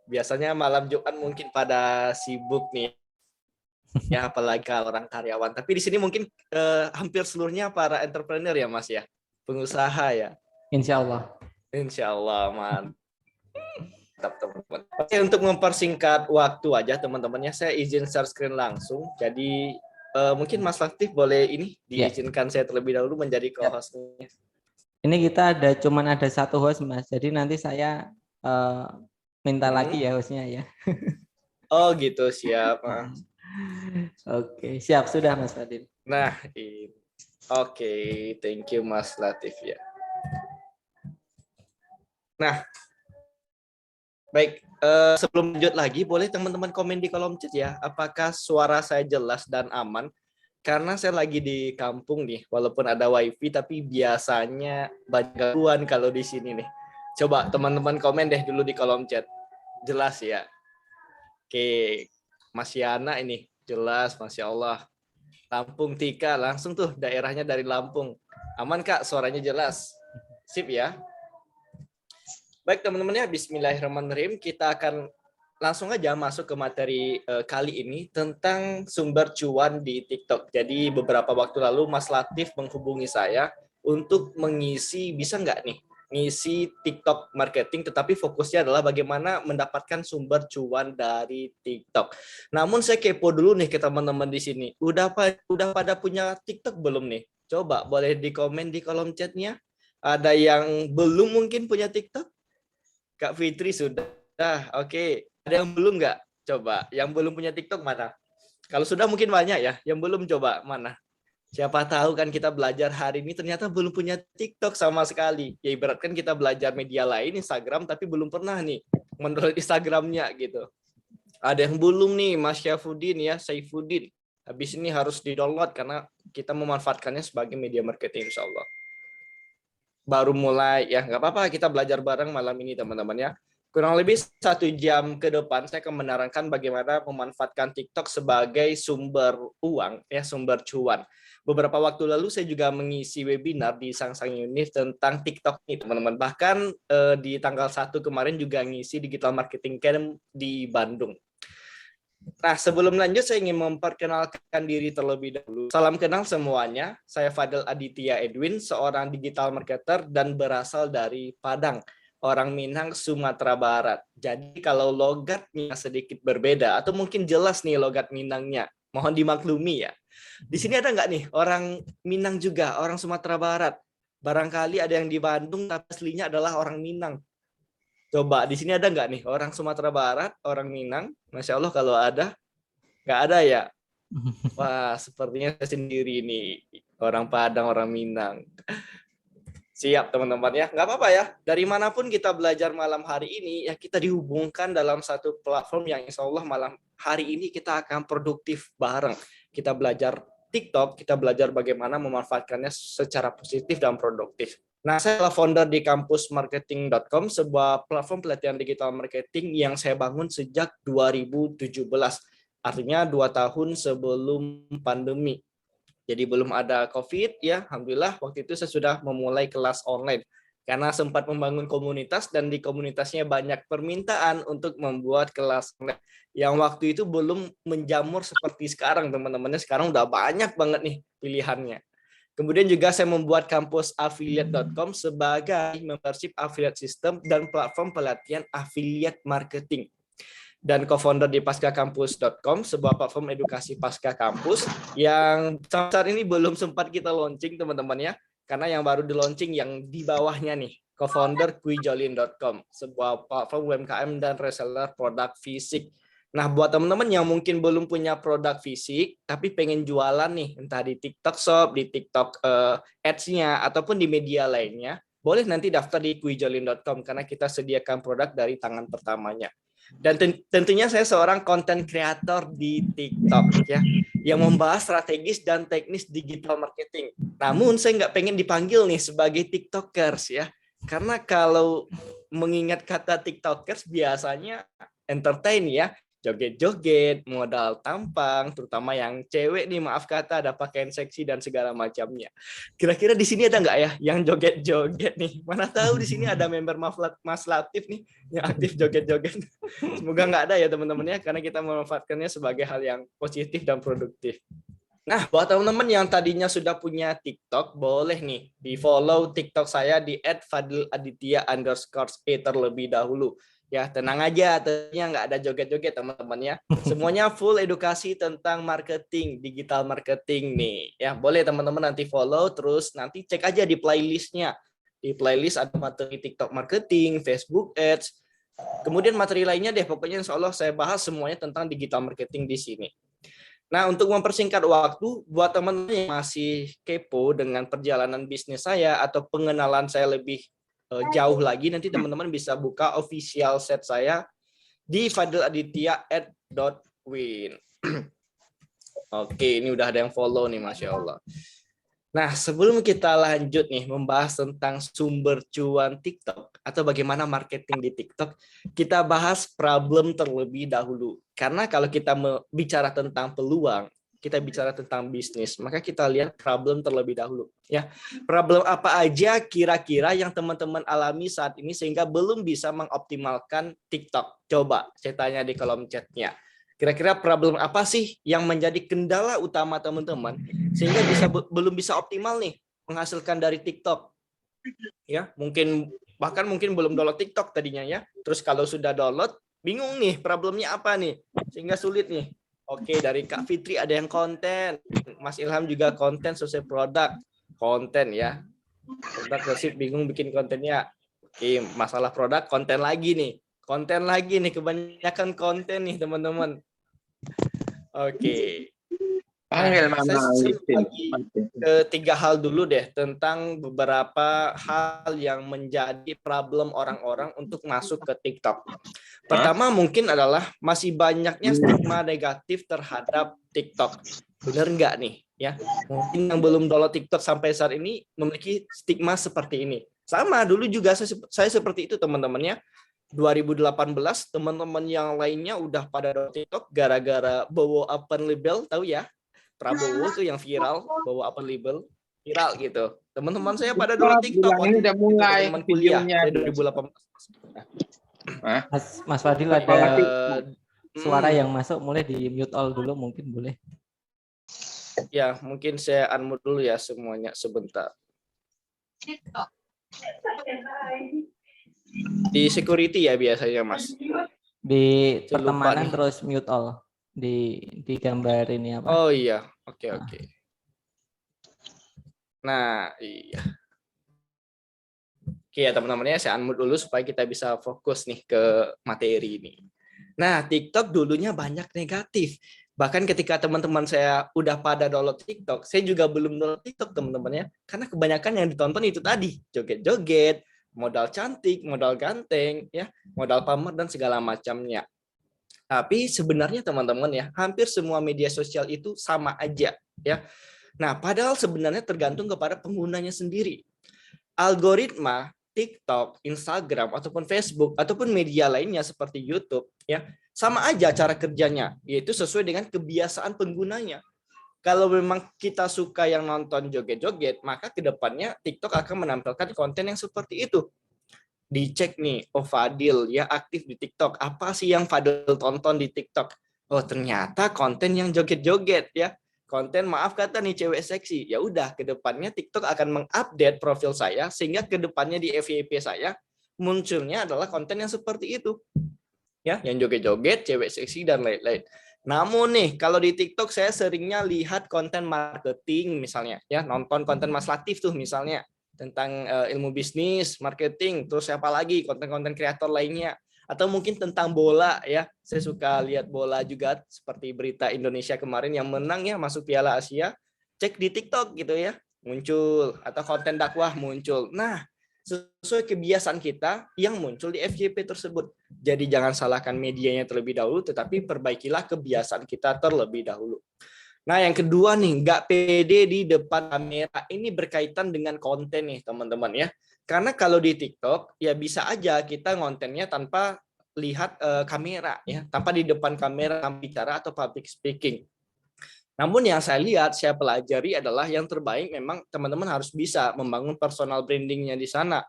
Biasanya malam Jumat mungkin pada sibuk nih, ya apalagi kalau orang karyawan. Tapi di sini mungkin hampir seluruhnya para entrepreneur ya Mas ya, pengusaha ya. Insya Allah. Insya Allah, mantap teman-teman. Oke, untuk mempersingkat waktu aja teman-temannya, saya izin share screen langsung. Jadi mungkin Mas Latif boleh ini Ya. diizinkan saya terlebih dahulu menjadi Ya. co-hostnya. Ini kita cuman ada satu host Mas. Jadi nanti saya minta lagi ya hostnya ya. Oh gitu, siap. Oke, siap sudah Mas Fadil. Nah, oke, thank you Mas Latif ya. Nah, baik, sebelum lanjut lagi, boleh teman-teman komen di kolom chat ya, apakah suara saya jelas dan aman? Karena saya lagi di kampung nih, walaupun ada wifi, tapi biasanya banyak gangguan kalau di sini nih. Coba teman-teman komen deh dulu di kolom chat, jelas ya. Oke, Mas Yana ini jelas, Masya Allah. Lampung Tika, langsung tuh daerahnya dari Lampung. Aman Kak, suaranya jelas. Sip ya. Baik teman-teman ya, bismillahirrahmanirrahim. Kita akan langsung aja masuk ke materi kali ini tentang sumber cuan di TikTok. Jadi beberapa waktu lalu Mas Latif menghubungi saya untuk mengisi, bisa nggak nih, ngisi TikTok marketing, tetapi fokusnya adalah bagaimana mendapatkan sumber cuan dari TikTok. Namun saya kepo dulu nih ke teman-teman di sini. Udah pada punya TikTok belum nih? Coba boleh di komen di kolom chatnya. Ada yang belum mungkin punya TikTok? Kak Fitri sudah. Oke. Ada yang belum nggak? Coba. Yang belum punya TikTok mana? Kalau sudah mungkin banyak ya. Yang belum coba mana? Siapa tahu kan kita belajar hari ini ternyata belum punya TikTok sama sekali. Ya ibaratkan kita belajar media lain, Instagram, tapi belum pernah nih mendownload Instagramnya gitu. Ada yang belum nih, Mas Syafuddin ya, Saifuddin. Habis ini harus di-download karena kita memanfaatkannya sebagai media marketing insya Allah. Baru mulai ya, nggak apa-apa, kita belajar bareng malam ini teman-teman ya. Kurang lebih 1 jam ke depan saya akan menerangkan bagaimana memanfaatkan TikTok sebagai sumber uang ya, sumber cuan. Beberapa waktu lalu saya juga mengisi webinar di Sangsang Unif tentang TikTok nih teman-teman. Bahkan di tanggal 1 kemarin juga ngisi Digital Marketing Camp di Bandung. Nah, sebelum lanjut saya ingin memperkenalkan diri terlebih dahulu. Salam kenal semuanya, saya Fadel Aditya Edwin, seorang digital marketer dan berasal dari Padang, orang Minang, Sumatera Barat. Jadi kalau logatnya sedikit berbeda, atau mungkin jelas nih logat Minangnya, mohon dimaklumi ya. Di sini ada nggak nih orang Minang juga, orang Sumatera Barat? Barangkali ada yang di Bandung, tapi aslinya adalah orang Minang. Coba di sini ada nggak nih orang Sumatera Barat, orang Minang? Masya Allah kalau ada, nggak ada ya. Wah, sepertinya saya sendiri nih orang Padang, orang Minang. Siap teman-teman ya, nggak apa-apa ya. Dari manapun kita belajar malam hari ini, ya kita dihubungkan dalam satu platform yang insya Allah malam hari ini kita akan produktif bareng. Kita belajar TikTok, kita belajar bagaimana memanfaatkannya secara positif dan produktif. Nah, saya adalah founder di kampusmarketing.com, sebuah platform pelatihan digital marketing yang saya bangun sejak 2017. Artinya 2 tahun sebelum pandemi. Jadi belum ada COVID ya, alhamdulillah waktu itu saya sudah memulai kelas online karena sempat membangun komunitas dan di komunitasnya banyak permintaan untuk membuat kelas online yang waktu itu belum menjamur seperti sekarang teman-temannya. Sekarang udah banyak banget nih pilihannya. Kemudian juga saya membuat kampus affiliate.com sebagai membership affiliate system dan platform pelatihan affiliate marketing. Dan co-founder di paskakampus.com, sebuah platform edukasi pasca kampus yang saat ini belum sempat kita launching teman-teman ya, karena yang baru di launching yang di bawahnya nih, co-founder kuijolin.com, sebuah platform UMKM dan reseller produk fisik. Nah, buat teman-teman yang mungkin belum punya produk fisik, tapi pengen jualan nih, entah di TikTok Shop, di TikTok Ads-nya, ataupun di media lainnya, boleh nanti daftar di kuijolin.com, karena kita sediakan produk dari tangan pertamanya. Dan tentunya saya seorang konten kreator di TikTok ya, yang membahas strategis dan teknis digital marketing. Namun saya nggak pengen dipanggil nih sebagai TikTokers ya, karena kalau mengingat kata TikTokers biasanya entertain ya, joget-joget, modal tampang, terutama yang cewek nih, maaf kata, ada pakaian seksi dan segala macamnya. Kira-kira di sini ada nggak ya yang joget-joget nih? Mana tahu di sini ada member Mas Latif nih yang aktif joget-joget. Semoga nggak ada ya teman-teman ya, karena kita memanfaatkannya sebagai hal yang positif dan produktif. Nah, buat teman-teman yang tadinya sudah punya TikTok, boleh nih di-follow TikTok saya di @fadiladitya_a terlebih dahulu. Ya, tenang aja, tentunya nggak ada joget-joget teman-teman ya. Semuanya full edukasi tentang marketing, digital marketing nih. Ya, boleh teman-teman nanti follow, terus nanti cek aja di playlistnya. Di playlist ada materi TikTok marketing, Facebook Ads, kemudian materi lainnya deh, pokoknya insya Allah saya bahas semuanya tentang digital marketing di sini. Nah, untuk mempersingkat waktu, buat teman-teman yang masih kepo dengan perjalanan bisnis saya atau pengenalan saya lebih jauh lagi, nanti teman-teman bisa buka official set saya di fadiladitya@win. Oke, ini udah ada yang follow nih, Masya Allah. Nah, sebelum kita lanjut nih membahas tentang sumber cuan TikTok atau bagaimana marketing di TikTok, kita bahas problem terlebih dahulu. Karena kalau kita bicara tentang peluang, kita bicara tentang bisnis, maka kita lihat problem terlebih dahulu. Ya, problem apa aja kira-kira yang teman-teman alami saat ini sehingga belum bisa mengoptimalkan TikTok? Coba saya tanya di kolom chatnya. Kira-kira problem apa sih yang menjadi kendala utama teman-teman sehingga belum bisa optimal nih menghasilkan dari TikTok? Ya, bahkan mungkin belum download TikTok tadinya ya. Terus kalau sudah download, bingung nih problemnya apa nih sehingga sulit nih. Oke, dari Kak Fitri ada yang konten, Mas Ilham juga konten sesuai produk, konten ya. Produk resip bingung bikin kontennya. Oke, masalah produk, konten lagi nih. Kebanyakan konten nih teman-teman. Oke. Panggil Nah, Mama saya Alipin. bagi ke 3 hal dulu deh tentang beberapa hal yang menjadi problem orang-orang untuk masuk ke TikTok. Pertama mungkin adalah masih banyaknya stigma negatif terhadap TikTok. Bener nggak nih? Ya, mungkin yang belum download TikTok sampai saat ini memiliki stigma seperti ini. Sama dulu juga saya seperti itu teman-teman ya. 2018 teman-teman yang lainnya udah pada download TikTok gara-gara bawa open label, tahu ya? Prabowo tuh yang viral, bawa open label, viral gitu. Teman-teman saya pada download TikTok Bulan ini waktu udah itu, mulai teman-teman kuliah videonya. dari 2018. Mas Fadil ada suara yang masuk, mulai di mute all dulu mungkin boleh. Ya, mungkin saya unmute dulu ya semuanya sebentar. Di security ya biasanya, Mas. Di Saya lupa pertemanan nih. terus mute all di gambar ini apa? Oh iya, oke. Nah, iya. Oke ya teman-teman ya, saya unmute dulu supaya kita bisa fokus nih ke materi ini. Nah, TikTok dulunya banyak negatif. Bahkan ketika teman-teman saya udah pada download TikTok, saya juga belum download TikTok teman-teman ya. Karena kebanyakan yang ditonton itu tadi, joget-joget, modal cantik, modal ganteng, ya, modal pamer dan segala macamnya. Tapi sebenarnya teman-teman ya, hampir semua media sosial itu sama aja ya. Nah, padahal sebenarnya tergantung kepada penggunanya sendiri. Algoritma TikTok, Instagram ataupun Facebook ataupun media lainnya seperti YouTube ya, sama aja cara kerjanya, yaitu sesuai dengan kebiasaan penggunanya. Kalau memang kita suka yang nonton joget-joget, maka kedepannya TikTok akan menampilkan konten yang seperti itu. Dicek nih, oh Fadil ya aktif di TikTok, apa sih yang Fadil tonton di TikTok? Oh ternyata konten yang joget-joget ya, konten maaf kata nih cewek seksi. Ya udah, kedepannya TikTok akan mengupdate profil saya sehingga kedepannya di FYP saya munculnya adalah konten yang seperti itu ya, yang joget-joget, cewek seksi dan lain-lain. Namun nih, kalau di TikTok saya seringnya lihat konten marketing misalnya, ya nonton konten Mas Latif tuh misalnya tentang ilmu bisnis, marketing, terus siapa lagi konten-konten kreator lainnya, atau mungkin tentang bola ya. Saya suka lihat bola juga seperti berita Indonesia kemarin yang menang ya masuk Piala Asia. Cek di TikTok gitu ya, muncul atau konten dakwah muncul. Nah, sesuai kebiasaan kita yang muncul di FYP tersebut. Jadi jangan salahkan medianya terlebih dahulu, tetapi perbaikilah kebiasaan kita terlebih dahulu. Nah, yang kedua nih, nggak pede di depan kamera. Ini berkaitan dengan konten nih, teman-teman ya. Karena kalau di TikTok, ya bisa aja kita kontennya tanpa lihat kamera ya, tanpa di depan kamera bicara atau public speaking. Namun yang saya lihat, saya pelajari adalah yang terbaik memang teman-teman harus bisa membangun personal brandingnya di sana.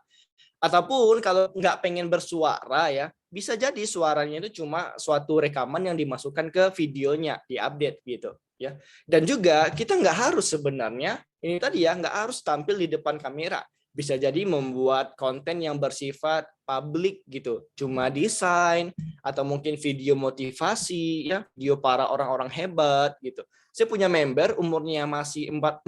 Ataupun kalau nggak pengen bersuara ya, bisa jadi suaranya itu cuma suatu rekaman yang dimasukkan ke videonya, diupdate gitu ya. Dan juga kita nggak harus sebenarnya, ini tadi ya, nggak harus tampil di depan kamera. Bisa jadi membuat konten yang bersifat publik gitu, cuma desain atau mungkin video motivasi ya, video para orang-orang hebat gitu. Saya punya member umurnya masih 14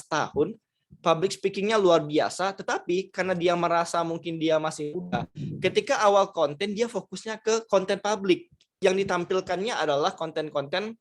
tahun, public speaking-nya luar biasa, tetapi karena dia merasa mungkin dia masih muda, ketika awal konten dia fokusnya ke konten publik. Yang ditampilkannya adalah konten-konten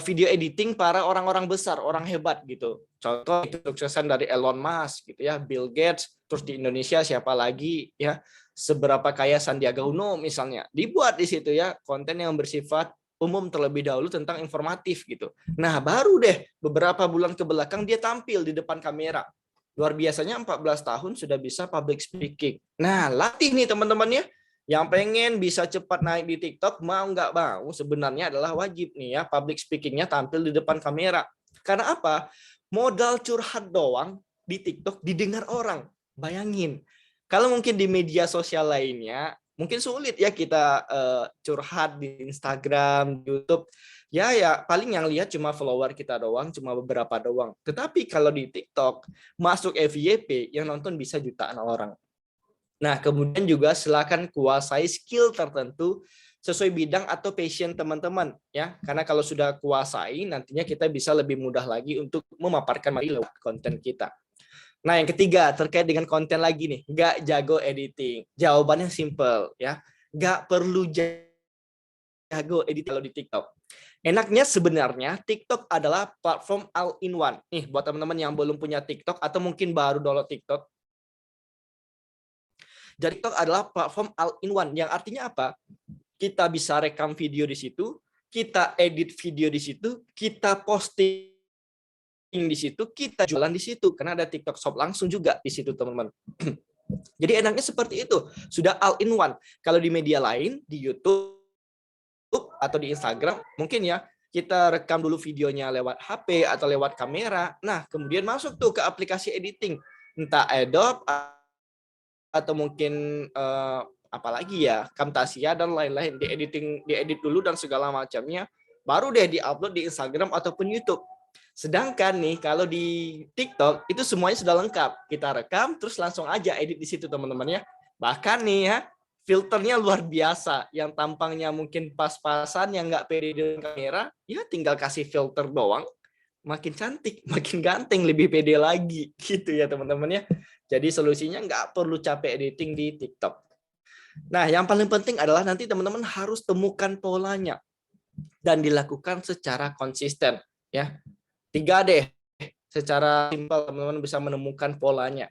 video editing para orang-orang besar, orang hebat gitu. Contoh kesuksesan dari Elon Musk gitu ya, Bill Gates, terus di Indonesia siapa lagi ya, seberapa kaya Sandiaga Uno misalnya. Dibuat di situ ya konten yang bersifat umum terlebih dahulu tentang informatif gitu. Nah, baru deh beberapa bulan ke belakang dia tampil di depan kamera. Luar biasanya 14 tahun sudah bisa public speaking. Nah, latih nih teman-teman ya. Yang pengen bisa cepat naik di TikTok, mau nggak mau sebenarnya adalah wajib nih ya public speaking-nya tampil di depan kamera. Karena apa? Modal curhat doang di TikTok didengar orang. Bayangin. Kalau mungkin di media sosial lainnya, mungkin sulit ya kita curhat di Instagram, YouTube. Ya paling yang lihat cuma follower kita doang, cuma beberapa doang. Tetapi kalau di TikTok, masuk FYP, yang nonton bisa jutaan orang. Nah, kemudian juga silakan kuasai skill tertentu sesuai bidang atau passion teman-teman ya. Karena kalau sudah kuasai nantinya kita bisa lebih mudah lagi untuk memaparkan materi lewat konten kita. Nah, yang ketiga terkait dengan konten lagi nih, nggak jago editing. Jawabannya simple ya. Nggak perlu jago editing kalau di TikTok. Enaknya sebenarnya TikTok adalah platform all-in-one. Nih, buat teman-teman yang belum punya TikTok atau mungkin baru download TikTok, jadi TikTok adalah platform all-in-one yang artinya apa? Kita bisa rekam video di situ, kita edit video di situ, kita posting di situ, kita jualan di situ karena ada TikTok Shop langsung juga di situ, teman-teman. Jadi enaknya seperti itu, sudah all-in-one. Kalau di media lain, di YouTube atau di Instagram, mungkin ya kita rekam dulu videonya lewat HP atau lewat kamera. Nah, kemudian masuk tuh ke aplikasi editing, entah Adobe atau mungkin apalagi ya Camtasia dan lain-lain, diedit dulu dan segala macamnya, baru deh diupload di Instagram ataupun YouTube. Sedangkan nih kalau di TikTok itu semuanya sudah lengkap, kita rekam terus langsung aja edit di situ teman-teman ya. Bahkan nih ya filternya luar biasa, yang tampangnya mungkin pas-pasan, yang nggak pede dengan kamera, ya tinggal kasih filter doang, makin cantik, makin ganteng, lebih pede lagi gitu ya teman-teman ya. Jadi solusinya nggak perlu capek editing di TikTok. Nah, yang paling penting adalah nanti teman-teman harus temukan polanya dan dilakukan secara konsisten ya. 3 deh, secara simpel teman-teman bisa menemukan polanya.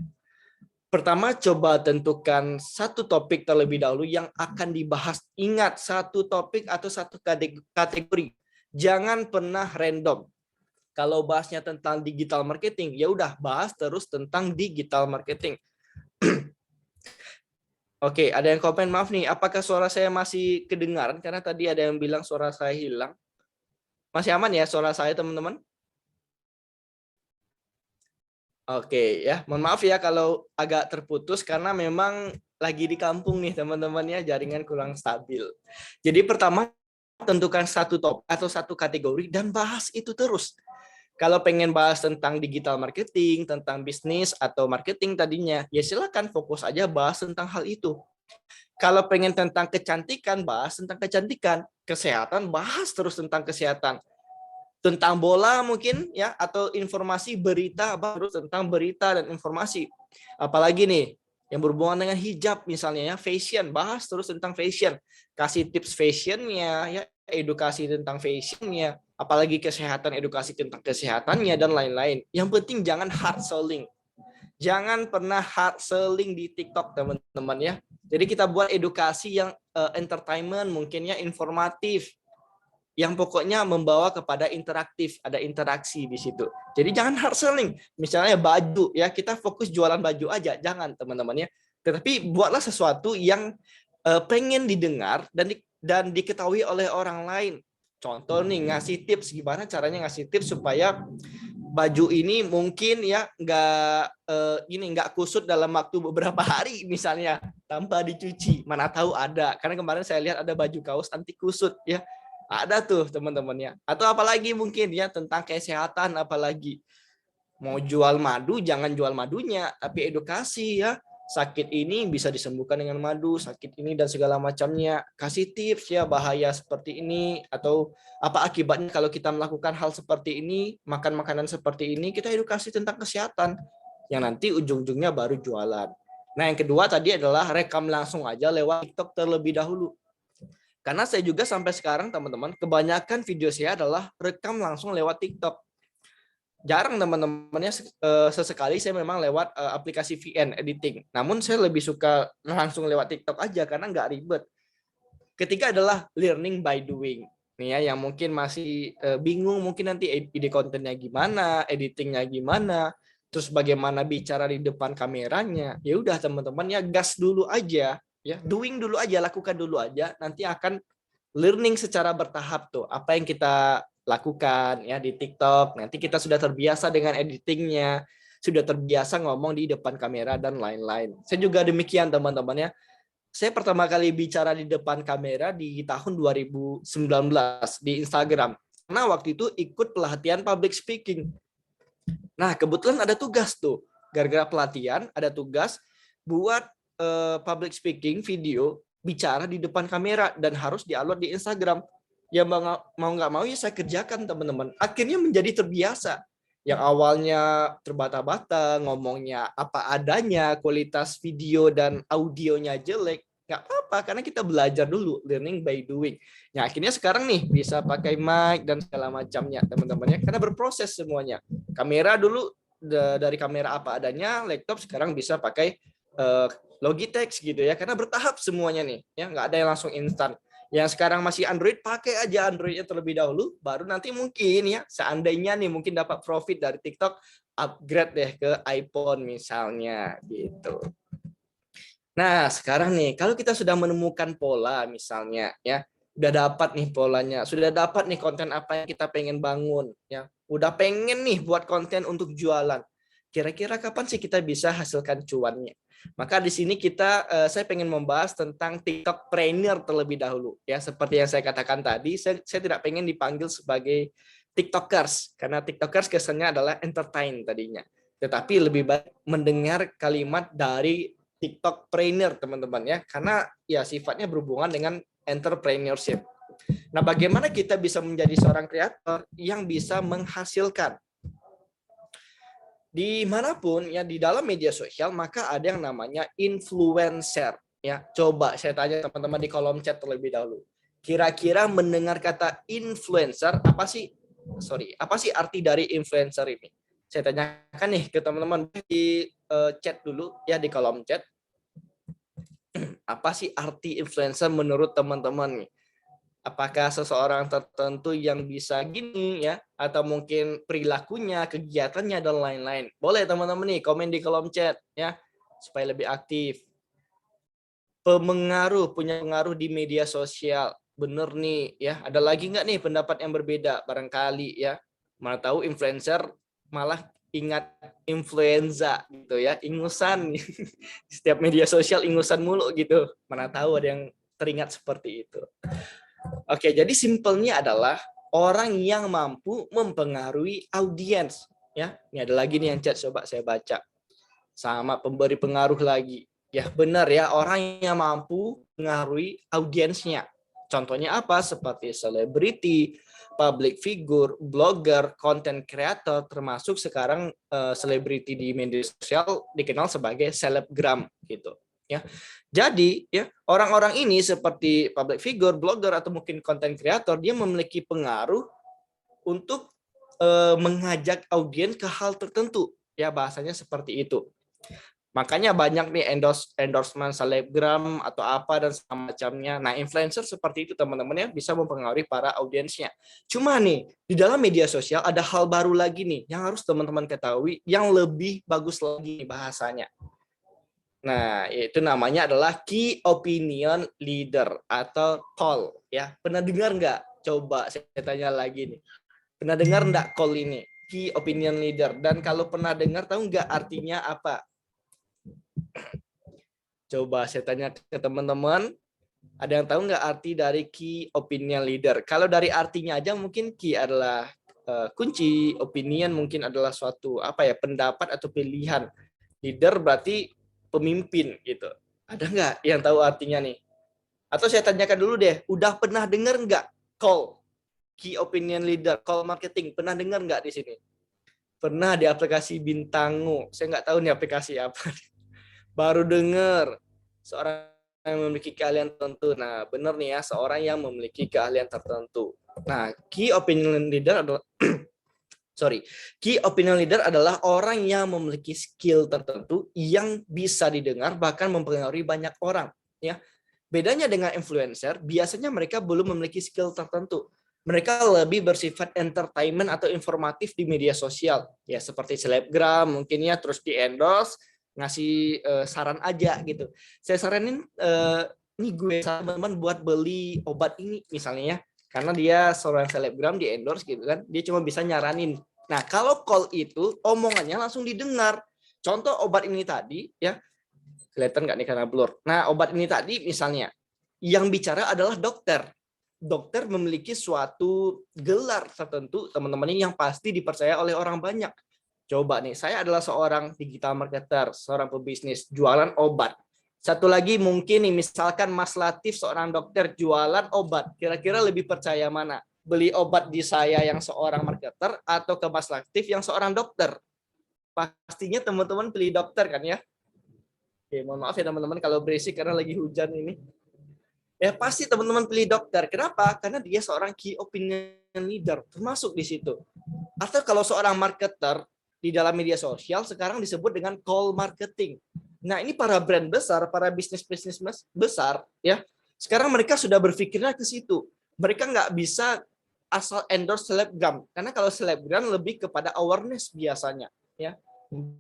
Pertama, coba tentukan satu topik terlebih dahulu yang akan dibahas. Ingat, satu topik atau satu kategori. Jangan pernah random. Kalau bahasnya tentang digital marketing, ya udah bahas terus tentang digital marketing. Oke, ada yang komen, maaf nih, apakah suara saya masih kedengaran? Karena tadi ada yang bilang suara saya hilang. Masih aman ya suara saya, teman-teman? Oke ya, mohon maaf ya kalau agak terputus karena memang lagi di kampung nih teman-teman ya, jaringan kurang stabil. Jadi pertama, tentukan satu topik atau satu kategori dan bahas itu terus. Kalau pengen bahas tentang digital marketing, tentang bisnis atau marketing tadinya, ya silakan fokus aja bahas tentang hal itu. Kalau pengen tentang kecantikan, bahas tentang kecantikan. Kesehatan, bahas terus tentang kesehatan. Tentang bola mungkin ya, atau informasi berita, bahas tentang berita dan informasi. Apalagi nih, yang berhubungan dengan hijab misalnya ya, fashion, bahas terus tentang fashion. Kasih tips fashionnya, ya, edukasi tentang fashionnya, apalagi kesehatan, edukasi tentang kesehatannya, dan lain-lain. Yang penting jangan hard selling. Jangan pernah hard selling di TikTok, teman-teman ya. Jadi kita buat edukasi yang entertainment, mungkinnya informatif, yang pokoknya membawa kepada interaktif, ada interaksi di situ. Jadi jangan hard selling. Misalnya baju ya, kita fokus jualan baju aja, jangan teman-teman ya. Tetapi buatlah sesuatu yang pengen didengar dan diketahui oleh orang lain. Contoh nih, ngasih tips gimana caranya ngasih tips supaya baju ini mungkin ya nggak kusut dalam waktu beberapa hari misalnya tanpa dicuci. Mana tahu ada, karena kemarin saya lihat ada baju kaos anti kusut ya, ada tuh teman-temannya. Atau apalagi mungkin ya tentang kesehatan, apalagi mau jual madu jangan jual madunya tapi edukasi ya, sakit ini bisa disembuhkan dengan madu, sakit ini dan segala macamnya, kasih tips ya bahaya seperti ini atau apa akibatnya kalau kita melakukan hal seperti ini, makan makanan seperti ini, kita edukasi tentang kesehatan yang nanti ujung-ujungnya baru jualan. Nah yang kedua tadi adalah rekam langsung aja lewat TikTok terlebih dahulu, karena saya juga sampai sekarang teman-teman kebanyakan video saya adalah rekam langsung lewat TikTok. Jarang teman-temannya, sesekali saya memang lewat aplikasi VN editing. Namun saya lebih suka langsung lewat TikTok aja karena nggak ribet. Ketiga adalah learning by doing. Nih ya, yang mungkin masih bingung mungkin nanti ide kontennya gimana, editingnya gimana, terus bagaimana bicara di depan kameranya. Ya udah teman-teman ya gas dulu aja, ya doing dulu aja, lakukan dulu aja. Nanti akan learning secara bertahap tuh apa yang kita lakukan ya di TikTok. Nanti kita sudah terbiasa dengan editingnya, sudah terbiasa ngomong di depan kamera dan lain-lain. Saya juga demikian teman-teman ya. Saya pertama kali bicara di depan kamera di tahun 2019 di Instagram. Karena waktu itu ikut pelatihan public speaking. Nah, kebetulan ada tugas tuh. Gara-gara pelatihan ada tugas buat public speaking video bicara di depan kamera dan harus di-upload di Instagram. Ya mau nggak mau ya saya kerjakan teman-teman. Akhirnya menjadi terbiasa. Yang awalnya terbata-bata, ngomongnya apa adanya, kualitas video dan audionya jelek, nggak apa-apa karena kita belajar dulu, learning by doing. Ya akhirnya sekarang nih bisa pakai mic dan segala macamnya teman-teman ya, karena berproses semuanya. Kamera dulu dari kamera apa adanya, laptop sekarang bisa pakai Logitech gitu ya, karena bertahap semuanya nih ya, nggak ada yang langsung instan. Yang sekarang masih Android, pakai aja Androidnya terlebih dahulu, baru nanti mungkin ya seandainya nih mungkin dapat profit dari TikTok, upgrade deh ke iPhone misalnya gitu. Nah sekarang nih kalau kita sudah menemukan pola misalnya ya, udah dapat nih polanya, sudah dapat nih konten apa yang kita pengen bangun ya, udah pengen nih buat konten untuk jualan, kira-kira kapan sih kita bisa hasilkan cuannya? Maka di sini saya pengen membahas tentang TikTokpreneur terlebih dahulu ya, seperti yang saya katakan tadi, saya tidak pengen dipanggil sebagai TikTokers karena TikTokers kesannya adalah entertain tadinya, tetapi lebih baik mendengar kalimat dari TikTokpreneur teman-teman ya, karena ya sifatnya berhubungan dengan entrepreneurship. Nah, bagaimana kita bisa menjadi seorang kreator yang bisa menghasilkan dimanapun ya di dalam media sosial, maka ada yang namanya influencer ya. Coba saya tanya teman-teman di kolom chat terlebih dahulu, kira-kira mendengar kata influencer apa sih arti dari influencer ini? Saya tanyakan nih ke teman-teman di chat dulu ya, di kolom chat, apa sih arti influencer menurut teman-teman nih? Apakah seseorang tertentu yang bisa gini ya, atau mungkin perilakunya, kegiatannya dan lain-lain? Boleh teman-teman nih komen di kolom chat ya supaya lebih aktif. Punya pengaruh di media sosial, bener nih ya. Ada lagi nggak nih pendapat yang berbeda barangkali ya? Mana tahu influencer malah ingat influenza gitu ya, ingusan. Setiap media sosial ingusan mulu gitu. Mana tahu ada yang teringat seperti itu. Oke, jadi simpelnya adalah orang yang mampu mempengaruhi audiens. Ya, ini ada lagi nih yang chat, coba saya baca. Sama pemberi pengaruh lagi. Ya, benar ya, orang yang mampu mengaruhi audiensnya. Contohnya apa? Seperti selebriti, public figure, blogger, content creator, termasuk sekarang selebriti di media sosial dikenal sebagai selebgram gitu. Ya, jadi ya orang-orang ini seperti public figure, blogger atau mungkin content creator, dia memiliki pengaruh untuk mengajak audiens ke hal tertentu. Ya bahasanya seperti itu. Makanya banyak nih endorsement selebgram atau apa dan semacamnya. Nah, influencer seperti itu teman-teman ya, bisa mempengaruhi para audiensnya. Cuma nih, di dalam media sosial ada hal baru lagi nih yang harus teman-teman ketahui, yang lebih bagus lagi bahasanya. Nah, itu namanya adalah key opinion leader atau call ya. Pernah dengar nggak? Coba saya tanya lagi nih. Pernah dengar nggak call ini? Key opinion leader. Dan kalau pernah dengar, tahu nggak artinya apa? Coba saya tanya ke teman-teman. Ada yang tahu nggak arti dari key opinion leader? Kalau dari artinya aja mungkin key adalah kunci, opinion mungkin adalah suatu apa ya, pendapat atau pilihan. Leader berarti pemimpin gitu. Ada nggak yang tahu artinya nih? Atau saya tanyakan dulu deh, udah pernah dengar nggak call key opinion leader, call marketing? Pernah dengar nggak di sini? Pernah di aplikasi Bintango. Saya nggak tahu nih aplikasi apa. Baru dengar seorang yang memiliki keahlian tertentu. Nah, benar nih ya, seorang yang memiliki keahlian tertentu. Nah, key opinion leader adalah key opinion leader adalah orang yang memiliki skill tertentu yang bisa didengar bahkan mempengaruhi banyak orang, ya. Bedanya dengan influencer, biasanya mereka belum memiliki skill tertentu. Mereka lebih bersifat entertainment atau informatif di media sosial, ya seperti selebgram mungkin ya, terus di endorse, ngasih saran aja gitu. Saya saranin ini gue teman-teman buat beli obat ini misalnya ya, karena dia seorang selebgram di endorse gitu kan, dia cuma bisa nyaranin. Nah, kalau call itu omongannya langsung didengar. Contoh obat ini tadi ya, kelihatan nggak nih karena blur. Nah, obat ini tadi misalnya, yang bicara adalah dokter. Dokter memiliki suatu gelar tertentu, teman-teman ini yang pasti dipercaya oleh orang banyak. Coba nih, saya adalah seorang digital marketer, seorang pebisnis, jualan obat. Satu lagi mungkin nih, misalkan Mas Latif seorang dokter jualan obat. Kira-kira lebih percaya mana? Beli obat di saya yang seorang marketer atau ke Mas Latif yang seorang dokter? Pastinya teman-teman pilih dokter kan ya? Oke, mohon maaf ya teman-teman kalau berisik karena lagi hujan ini. Ya pasti teman-teman pilih dokter. Kenapa? Karena dia seorang key opinion leader, termasuk di situ. Atau kalau seorang marketer di dalam media sosial sekarang disebut dengan call marketing. Nah, ini para brand besar, para bisnis-bisnis besar ya. Sekarang mereka sudah berpikirnya ke situ. Mereka nggak bisa asal endorse selebgram, karena kalau selebgram lebih kepada awareness biasanya ya,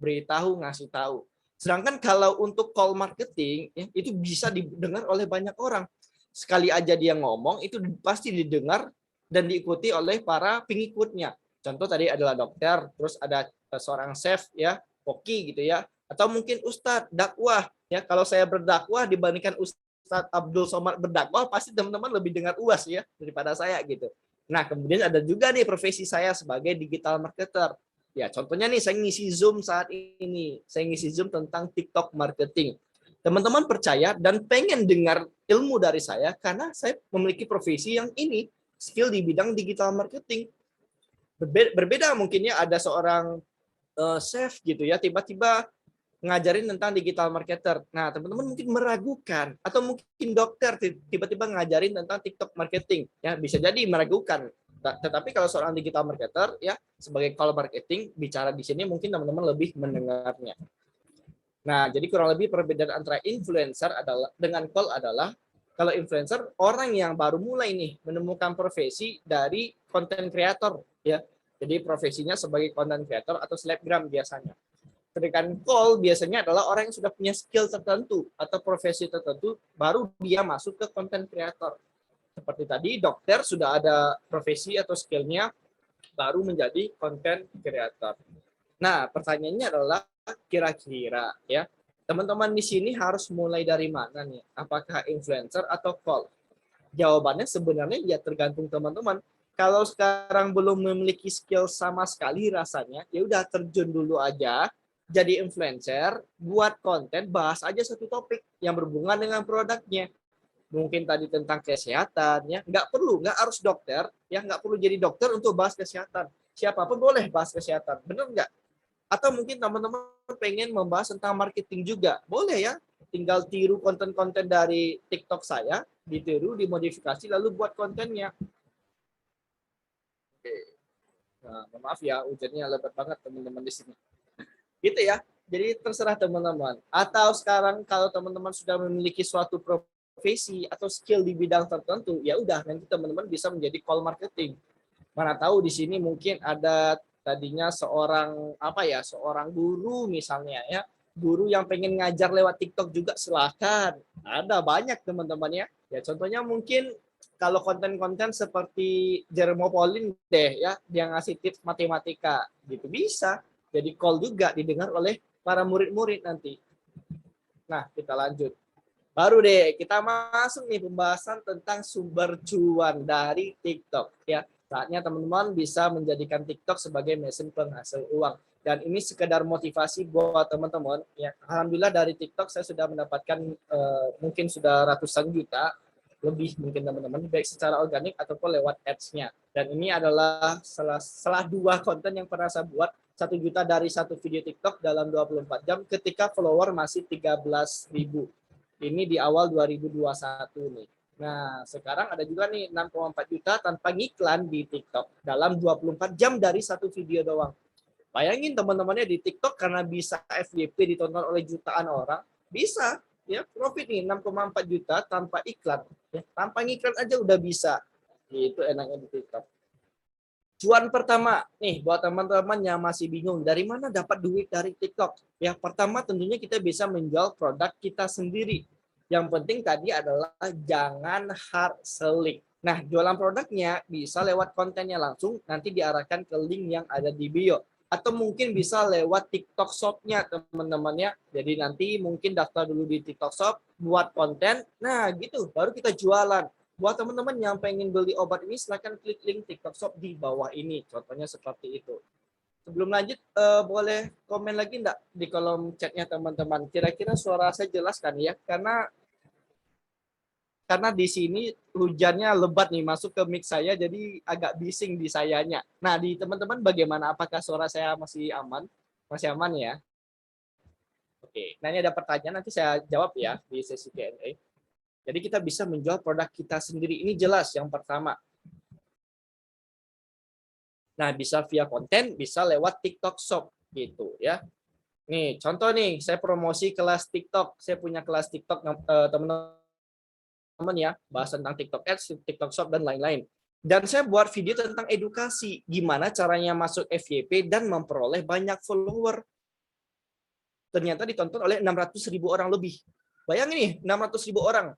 beritahu, ngasih tahu. Sedangkan kalau untuk call marketing, ya, itu bisa didengar oleh banyak orang. Sekali aja dia ngomong, itu pasti didengar dan diikuti oleh para pengikutnya. Contoh tadi adalah dokter, terus ada seorang chef, ya, koki gitu ya, atau mungkin ustadz dakwah. Ya, kalau saya berdakwah dibandingkan Ustadz Abdul Somad berdakwah, pasti teman-teman lebih dengar UAS ya daripada saya gitu. Nah, kemudian ada juga nih profesi saya sebagai digital marketer. Ya, contohnya nih saya ngisi Zoom saat ini. Saya ngisi Zoom tentang TikTok marketing. Teman-teman percaya dan pengen dengar ilmu dari saya karena saya memiliki profesi yang ini, skill di bidang digital marketing. Berbeda mungkinnya ada seorang chef gitu ya, tiba-tiba ngajarin tentang digital marketer. Nah, teman-teman mungkin meragukan atau mungkin dokter tiba-tiba ngajarin tentang TikTok marketing, ya bisa jadi meragukan. Tetapi kalau seorang digital marketer ya sebagai call marketing bicara di sini mungkin teman-teman lebih mendengarnya. Nah, jadi kurang lebih perbedaan antara influencer adalah dengan call adalah kalau influencer orang yang baru mulai nih menemukan profesi dari content creator ya. Jadi profesinya sebagai content creator atau selebgram biasanya. Sedangkan call biasanya adalah orang yang sudah punya skill tertentu atau profesi tertentu baru dia masuk ke content creator. Seperti tadi dokter sudah ada profesi atau skillnya baru menjadi content creator. Nah, pertanyaannya adalah kira-kira ya, teman-teman di sini harus mulai dari mana nih? Apakah influencer atau call? Jawabannya sebenarnya ya tergantung teman-teman. Kalau sekarang belum memiliki skill sama sekali rasanya, ya udah terjun dulu aja jadi influencer, buat konten, bahas aja satu topik yang berhubungan dengan produknya. Mungkin tadi tentang kesehatan ya, nggak harus dokter ya, nggak perlu jadi dokter untuk bahas kesehatan. Siapapun boleh bahas kesehatan, benar nggak? Atau mungkin teman-teman pengen membahas tentang marketing juga, boleh ya. Tinggal tiru konten-konten dari TikTok saya, ditiru, dimodifikasi, lalu buat kontennya. Oke. Nah, maaf ya, hujannya lebat banget teman-teman di sini. Gitu ya. Jadi terserah teman-teman. Atau sekarang kalau teman-teman sudah memiliki suatu profesi atau skill di bidang tertentu, ya udah nanti teman-teman bisa menjadi call marketing. Mana tahu di sini mungkin ada tadinya seorang apa ya, seorang guru misalnya ya, guru yang pengen ngajar lewat TikTok juga silahkan. Ada banyak teman-teman ya. Ya contohnya mungkin kalau konten-konten seperti Jeremo Pauline deh ya, dia ngasih tips matematika gitu bisa. Jadi call juga didengar oleh para murid-murid nanti. Nah, kita lanjut. Baru deh kita masuk nih pembahasan tentang sumber cuan dari TikTok ya. Saatnya teman-teman bisa menjadikan TikTok sebagai mesin penghasil uang. Dan ini sekedar motivasi buat teman-teman ya. Alhamdulillah dari TikTok saya sudah mendapatkan mungkin sudah ratusan juta lebih mungkin teman-teman baik secara organik ataupun lewat ads-nya. Dan ini adalah salah dua konten yang pernah saya buat 1 juta dari satu video TikTok dalam 24 jam ketika follower masih 13.000. Ini di awal 2021 nih. Nah, sekarang ada juga nih 6,4 juta tanpa ngiklan di TikTok dalam 24 jam dari satu video doang. Bayangin teman-temannya di TikTok karena bisa FYP ditonton oleh jutaan orang, bisa ya profit nih 6,4 juta tanpa iklan. Ya, tanpa ngiklan aja udah bisa. Itu enaknya di TikTok. Cuan pertama nih buat teman-teman yang masih bingung dari mana dapat duit dari TikTok. Ya pertama tentunya kita bisa menjual produk kita sendiri. Yang penting tadi adalah jangan hard selling. Nah jualan produknya bisa lewat kontennya langsung nanti diarahkan ke link yang ada di bio. Atau mungkin bisa lewat TikTok Shop-nya teman-teman ya. Jadi nanti mungkin daftar dulu di TikTok Shop, buat konten, nah gitu baru kita jualan. Buat teman-teman yang pengen beli obat ini, silahkan klik link TikTok Shop di bawah ini. Contohnya seperti itu. Sebelum lanjut, boleh komen lagi enggak di kolom chatnya teman-teman. Kira-kira suara saya jelas kan ya? Karena di sini hujannya lebat nih masuk ke mic saya, jadi agak bising di sayanya. Nah, di teman-teman bagaimana? Apakah suara saya masih aman? Masih aman ya? Oke, nah ini ada pertanyaan, nanti saya jawab ya di sesi Q&A. Jadi kita bisa menjual produk kita sendiri. Ini jelas yang pertama. Nah, bisa via konten, bisa lewat TikTok Shop gitu ya. Nih, contoh nih, saya promosi kelas TikTok. Saya punya kelas TikTok teman-teman ya, bahas tentang TikTok Ads, TikTok Shop dan lain-lain. Dan saya buat video tentang edukasi, gimana caranya masuk FYP dan memperoleh banyak follower. Ternyata ditonton oleh 600.000 orang lebih. Bayangin nih, 600.000 orang.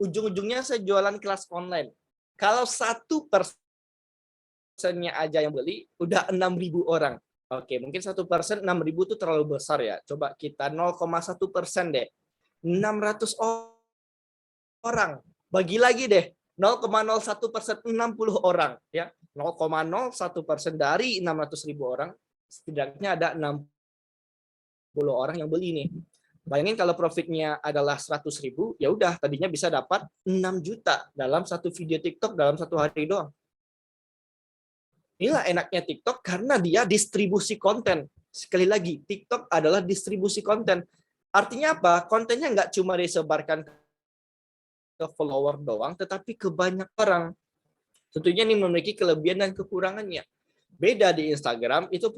Ujung-ujungnya saya jualan kelas online. Kalau 1%-nya aja yang beli, udah 6.000 orang. Oke, mungkin 1%, 6.000 itu terlalu besar ya. Coba kita 0,1% deh. 600 orang. Bagi lagi deh. 0,01%, 60 orang. Ya, 0,01% dari 600.000 orang, setidaknya ada 60 orang yang beli nih. Bayangin kalau profitnya adalah 100.000, ya udah tadinya bisa dapat 6 juta dalam satu video TikTok dalam satu hari doang. Inilah enaknya TikTok karena dia distribusi konten. Sekali lagi, TikTok adalah distribusi konten. Artinya apa? Kontennya nggak cuma disebarkan ke follower doang, tetapi ke banyak orang. Tentunya ini memiliki kelebihan dan kekurangannya. Beda di Instagram, itu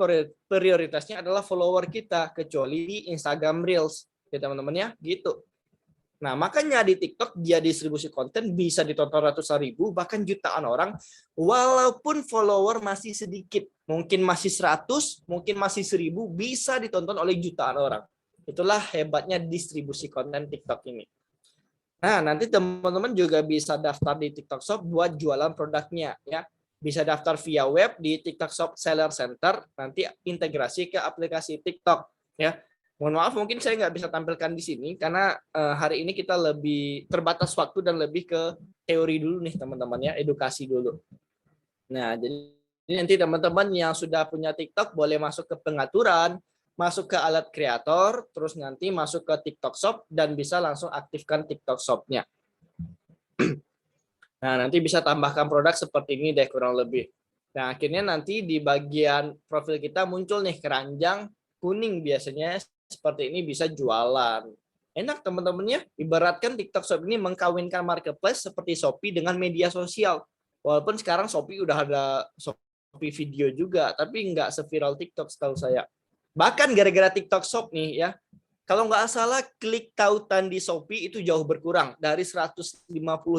prioritasnya adalah follower kita, kecuali di Instagram Reels. Ya teman-teman ya, gitu. Nah, makanya di TikTok dia distribusi konten bisa ditonton ratusan ribu, bahkan jutaan orang, walaupun follower masih sedikit. Mungkin masih 100, mungkin masih 1.000, bisa ditonton oleh jutaan orang. Itulah hebatnya distribusi konten TikTok ini. Nah, nanti teman-teman juga bisa daftar di TikTok Shop buat jualan produknya ya. Bisa daftar via web di TikTok Shop Seller Center, nanti integrasi ke aplikasi TikTok ya. Mohon maaf mungkin saya nggak bisa tampilkan di sini karena hari ini kita lebih terbatas waktu dan lebih ke teori dulu nih teman-teman ya, edukasi dulu. Nah, jadi nanti teman-teman yang sudah punya TikTok boleh masuk ke pengaturan, masuk ke alat kreator, terus nanti masuk ke TikTok Shop dan bisa langsung aktifkan TikTok Shop-nya. Nah, nanti bisa tambahkan produk seperti ini deh kurang lebih. Nah, akhirnya nanti di bagian profil kita muncul nih keranjang kuning biasanya seperti ini bisa jualan. Enak teman-temannya, ibaratkan TikTok Shop ini mengkawinkan marketplace seperti Shopee dengan media sosial. Walaupun sekarang Shopee udah ada Shopee video juga, tapi nggak seviral TikTok setahu saya. Bahkan gara-gara TikTok Shop nih ya, kalau nggak salah klik tautan di Shopee itu jauh berkurang dari 150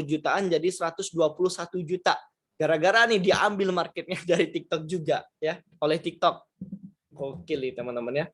jutaan jadi 121 juta. Gara-gara nih dia ambil marketnya dari TikTok juga ya oleh TikTok. Gokil nih teman-teman ya.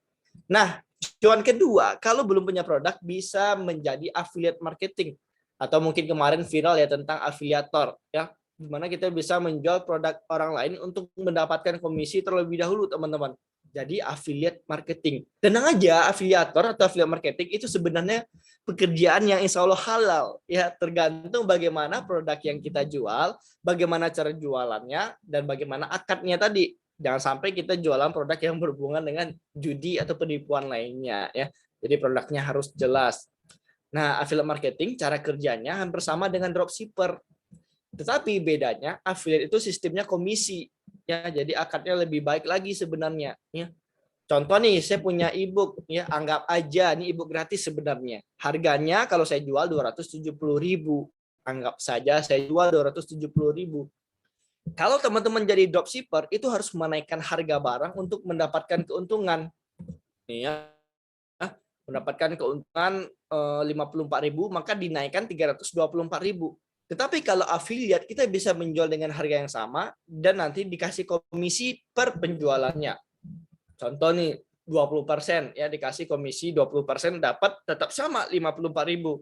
Nah, Cuan kedua, kalau belum punya produk bisa menjadi affiliate marketing, atau mungkin kemarin viral ya tentang afiliator ya, dimana kita bisa menjual produk orang lain untuk mendapatkan komisi terlebih dahulu teman-teman. Jadi affiliate marketing. Tenang aja, afiliator atau affiliate marketing itu sebenarnya pekerjaan yang insya Allah halal ya, tergantung bagaimana produk yang kita jual, bagaimana cara jualannya, dan bagaimana akadnya tadi. Jangan sampai kita jualan produk yang berhubungan dengan judi atau penipuan lainnya ya. Jadi produknya harus jelas. Nah, affiliate marketing cara kerjanya hampir sama dengan dropshipper. Tetapi bedanya affiliate itu sistemnya komisi ya. Jadi akadnya lebih baik lagi sebenarnya ya. Contoh nih, saya punya ebook ya, anggap aja nih ebook gratis sebenarnya. Harganya kalau saya jual 270.000. Anggap saja saya jual 270.000. Kalau teman-teman jadi dropshipper itu harus menaikkan harga barang untuk mendapatkan keuntungan. Nih ya. Mendapatkan keuntungan 54.000 maka dinaikkan 324.000. Tetapi kalau affiliate kita bisa menjual dengan harga yang sama dan nanti dikasih komisi per penjualannya. Contoh nih 20% ya, dikasih komisi 20% dapat tetap sama 54.000.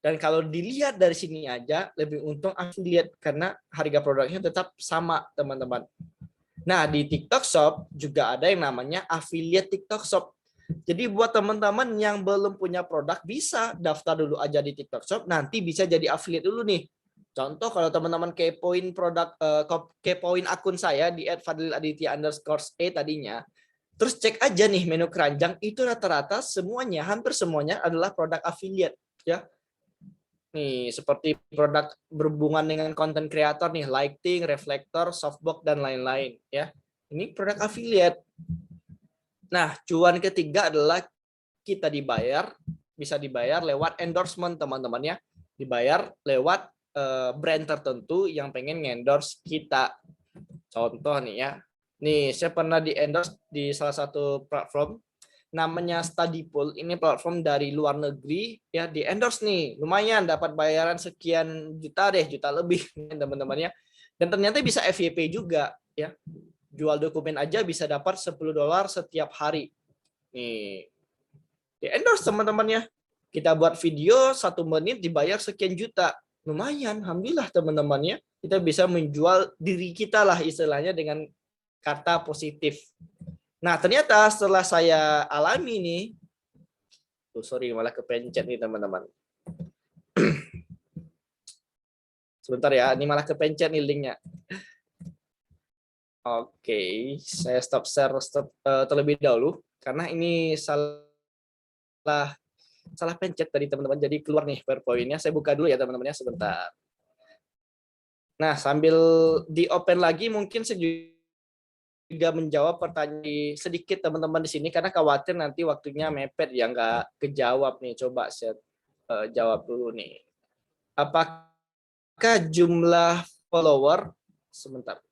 Dan kalau dilihat dari sini aja lebih untung affiliate karena harga produknya tetap sama teman-teman. Nah di TikTok Shop juga ada yang namanya affiliate TikTok Shop. Jadi buat teman-teman yang belum punya produk bisa daftar dulu aja di TikTok Shop, nanti bisa jadi affiliate dulu nih. Contoh kalau teman-teman kepoin produk, kepoin akun saya di @fadliladitya_e tadinya, terus cek aja nih menu keranjang itu rata-rata semuanya, hampir semuanya adalah produk affiliate ya. Nih seperti produk berhubungan dengan konten kreator nih, lighting, reflektor, softbox dan lain-lain ya. Ini produk affiliate. Nah, cuan ketiga adalah kita bisa dibayar lewat endorsement teman-teman ya. Dibayar lewat brand tertentu yang pengen endorse kita. Contoh nih ya. Nih, saya pernah di-endorse di salah satu platform namanya Studypool. Ini platform dari luar negeri ya, di-endorse nih. Lumayan dapat bayaran sekian juta deh, juta lebih teman-teman ya. Dan ternyata bisa FYP juga ya. Jual dokumen aja bisa dapat $10 setiap hari. Nih, di endorse teman-temannya. Kita buat video 1 menit dibayar sekian juta. Lumayan, alhamdulillah teman-temannya. Kita bisa menjual diri kita lah istilahnya dengan kata positif. Nah, ternyata setelah saya alami nih, sorry malah kepencet nih teman-teman. Sebentar ya, ini malah kepencet nih linknya. Oke, saya stop share terlebih dahulu karena ini salah pencet tadi teman-teman, jadi keluar nih PowerPoint-nya. Saya buka dulu ya teman-teman ya sebentar. Nah, sambil di open lagi mungkin saya juga menjawab pertanyaan sedikit teman-teman di sini karena khawatir nanti waktunya mepet ya nggak kejawab nih. Coba saya jawab dulu nih. Apakah jumlah follower sebentar.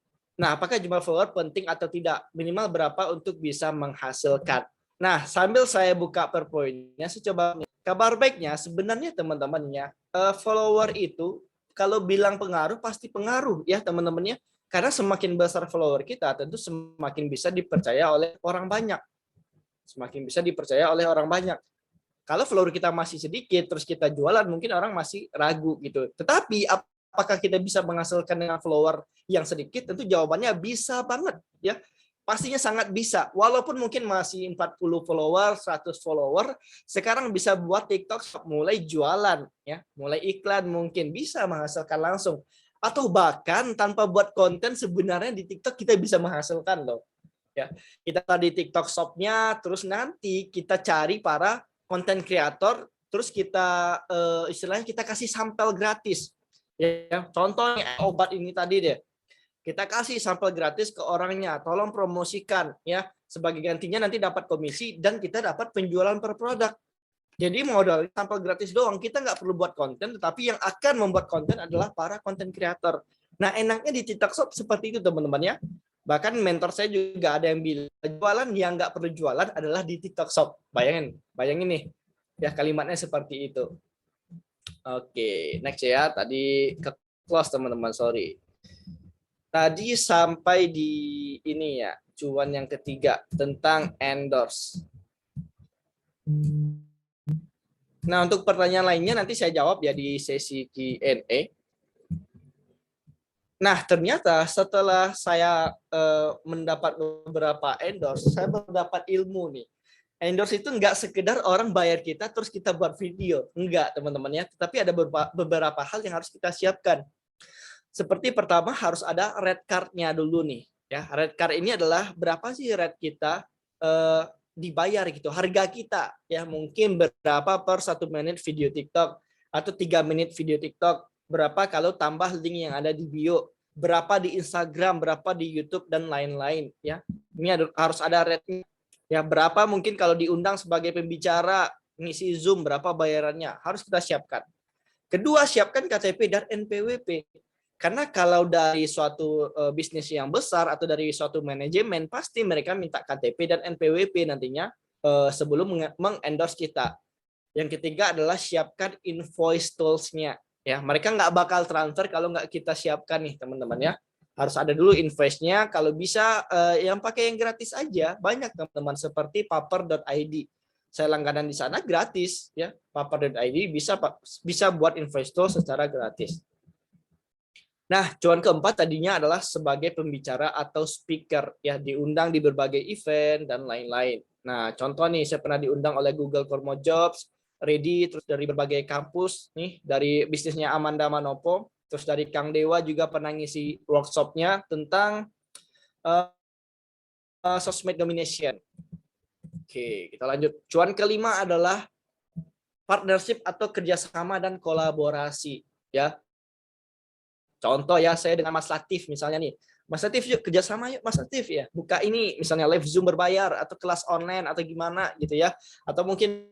Nah, apakah jumlah follower penting atau tidak? Minimal berapa untuk bisa menghasilkan? Nah, sambil saya buka PowerPoint-nya, saya coba. Kabar baiknya sebenarnya teman-temannya, follower itu kalau bilang pengaruh pasti pengaruh ya teman-temannya. Karena semakin besar follower kita, tentu semakin bisa dipercaya oleh orang banyak. Semakin bisa dipercaya oleh orang banyak. Kalau follower kita masih sedikit, terus kita jualan, mungkin orang masih ragu gitu. Tetapi apakah kita bisa menghasilkan dengan follower yang sedikit? Tentu jawabannya bisa banget ya. Pastinya sangat bisa. Walaupun mungkin masih 40 follower, 100 follower, sekarang bisa buat TikTok mulai jualan ya, mulai iklan mungkin bisa menghasilkan langsung. Atau bahkan tanpa buat konten sebenarnya di TikTok kita bisa menghasilkan loh. Ya. Kita tadi TikTok Shop-nya, terus nanti kita cari para konten kreator, terus kita istilahnya kita kasih sampel gratis. Ya, contohnya obat ini tadi deh. Kita kasih sampel gratis ke orangnya, tolong promosikan ya. Sebagai gantinya nanti dapat komisi dan kita dapat penjualan per produk. Jadi modal sampel gratis doang, kita nggak perlu buat konten, tetapi yang akan membuat konten adalah para konten kreator. Nah, enaknya di TikTok Shop seperti itu teman-teman ya. Bahkan mentor saya juga ada yang bilang, jualan yang nggak perlu jualan adalah di TikTok Shop. Bayangin nih, ya kalimatnya seperti itu. Oke, next ya. Tadi ke close teman-teman, sorry. Tadi sampai di ini ya, cuan yang ketiga tentang endorse. Nah, untuk pertanyaan lainnya nanti saya jawab ya di sesi Q&A. Nah, ternyata setelah saya mendapat beberapa endorse, saya mendapat ilmu nih. Endorse itu enggak sekedar orang bayar kita terus kita buat video. Enggak, teman-teman ya. Tapi ada beberapa hal yang harus kita siapkan. Seperti pertama harus ada red card-nya dulu nih. Ya, red card ini adalah berapa sih red kita dibayar gitu, harga kita ya, mungkin berapa per 1 menit video TikTok atau 3 menit video TikTok, berapa kalau tambah link yang ada di bio, berapa di Instagram, berapa di YouTube dan lain-lain ya. Ini harus ada rate-nya ya, berapa mungkin kalau diundang sebagai pembicara ngisi Zoom, berapa bayarannya harus kita siapkan. Kedua, siapkan KTP dan NPWP. Karena kalau dari suatu bisnis yang besar atau dari suatu manajemen, pasti mereka minta KTP dan NPWP nantinya sebelum mengendorse kita. Yang ketiga adalah siapkan invoice tools-nya. Ya, mereka nggak bakal transfer kalau nggak kita siapkan nih, teman-teman ya. Harus ada dulu invoice-nya. Kalau bisa yang pakai yang gratis aja, banyak teman-teman seperti paper.id. Saya langganan di sana gratis ya. Paper.id bisa buat invoice tool secara gratis. Nah, cuan keempat tadinya adalah sebagai pembicara atau speaker, ya diundang di berbagai event dan lain-lain. Nah, contoh nih, saya pernah diundang oleh Google Formo Jobs, Ready, terus dari berbagai kampus, nih dari bisnisnya Amanda Manopo, terus dari Kang Dewa juga pernah ngisi workshopnya tentang sosmed domination. Oke, kita lanjut. Cuan kelima adalah partnership atau kerjasama dan kolaborasi, ya. Contoh ya, saya dengan Mas Latif misalnya nih. Mas Latif yuk kerjasama yuk Mas Latif ya. Buka ini misalnya live Zoom berbayar atau kelas online atau gimana gitu ya. Atau mungkin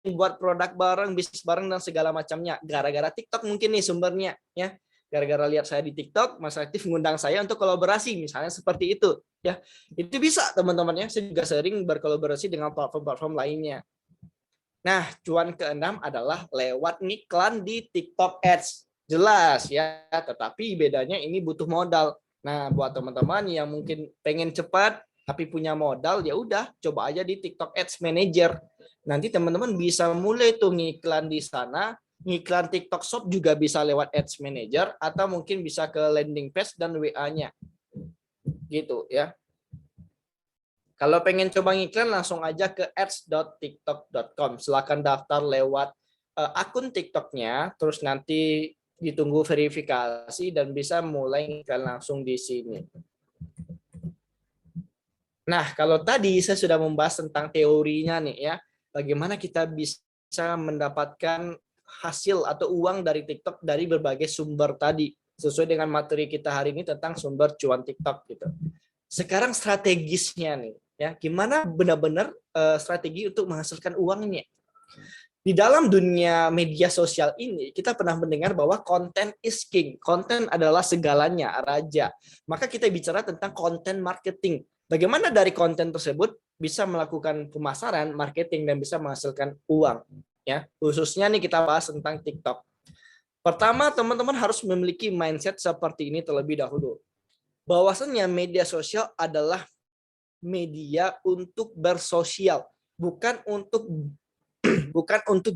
buat produk bareng, bisnis bareng dan segala macamnya. Gara-gara TikTok mungkin nih sumbernya ya. Gara-gara lihat saya di TikTok, Mas Latif mengundang saya untuk kolaborasi misalnya seperti itu ya. Itu bisa teman-teman ya. Saya juga sering berkolaborasi dengan platform-platform lainnya. Nah, cuan keenam adalah lewat iklan di TikTok Ads. Jelas ya, tetapi bedanya ini butuh modal. Nah, buat teman-teman yang mungkin pengen cepat tapi punya modal, ya udah coba aja di TikTok Ads Manager. Nanti teman-teman bisa mulai tuh ngiklan di sana, ngiklan TikTok Shop juga bisa lewat Ads Manager atau mungkin bisa ke landing page dan WA-nya. Gitu ya. Kalau pengen coba ngiklan langsung aja ke ads.tiktok.com. Silakan daftar lewat akun TikToknya, terus nanti ditunggu verifikasi dan bisa mulai ngiklan langsung di sini. Nah, kalau tadi saya sudah membahas tentang teorinya nih ya, bagaimana kita bisa mendapatkan hasil atau uang dari TikTok dari berbagai sumber tadi, sesuai dengan materi kita hari ini tentang sumber cuan TikTok gitu. Sekarang strategisnya nih, ya gimana benar-benar strategi untuk menghasilkan uang ini. Di dalam dunia media sosial ini, kita pernah mendengar bahwa content is king. Konten adalah segalanya, raja. Maka kita bicara tentang content marketing. Bagaimana dari konten tersebut bisa melakukan pemasaran, marketing, dan bisa menghasilkan uang. Ya, khususnya nih kita bahas tentang TikTok. Pertama, teman-teman harus memiliki mindset seperti ini terlebih dahulu. Bahwasannya media sosial adalah media untuk bersosial, bukan untuk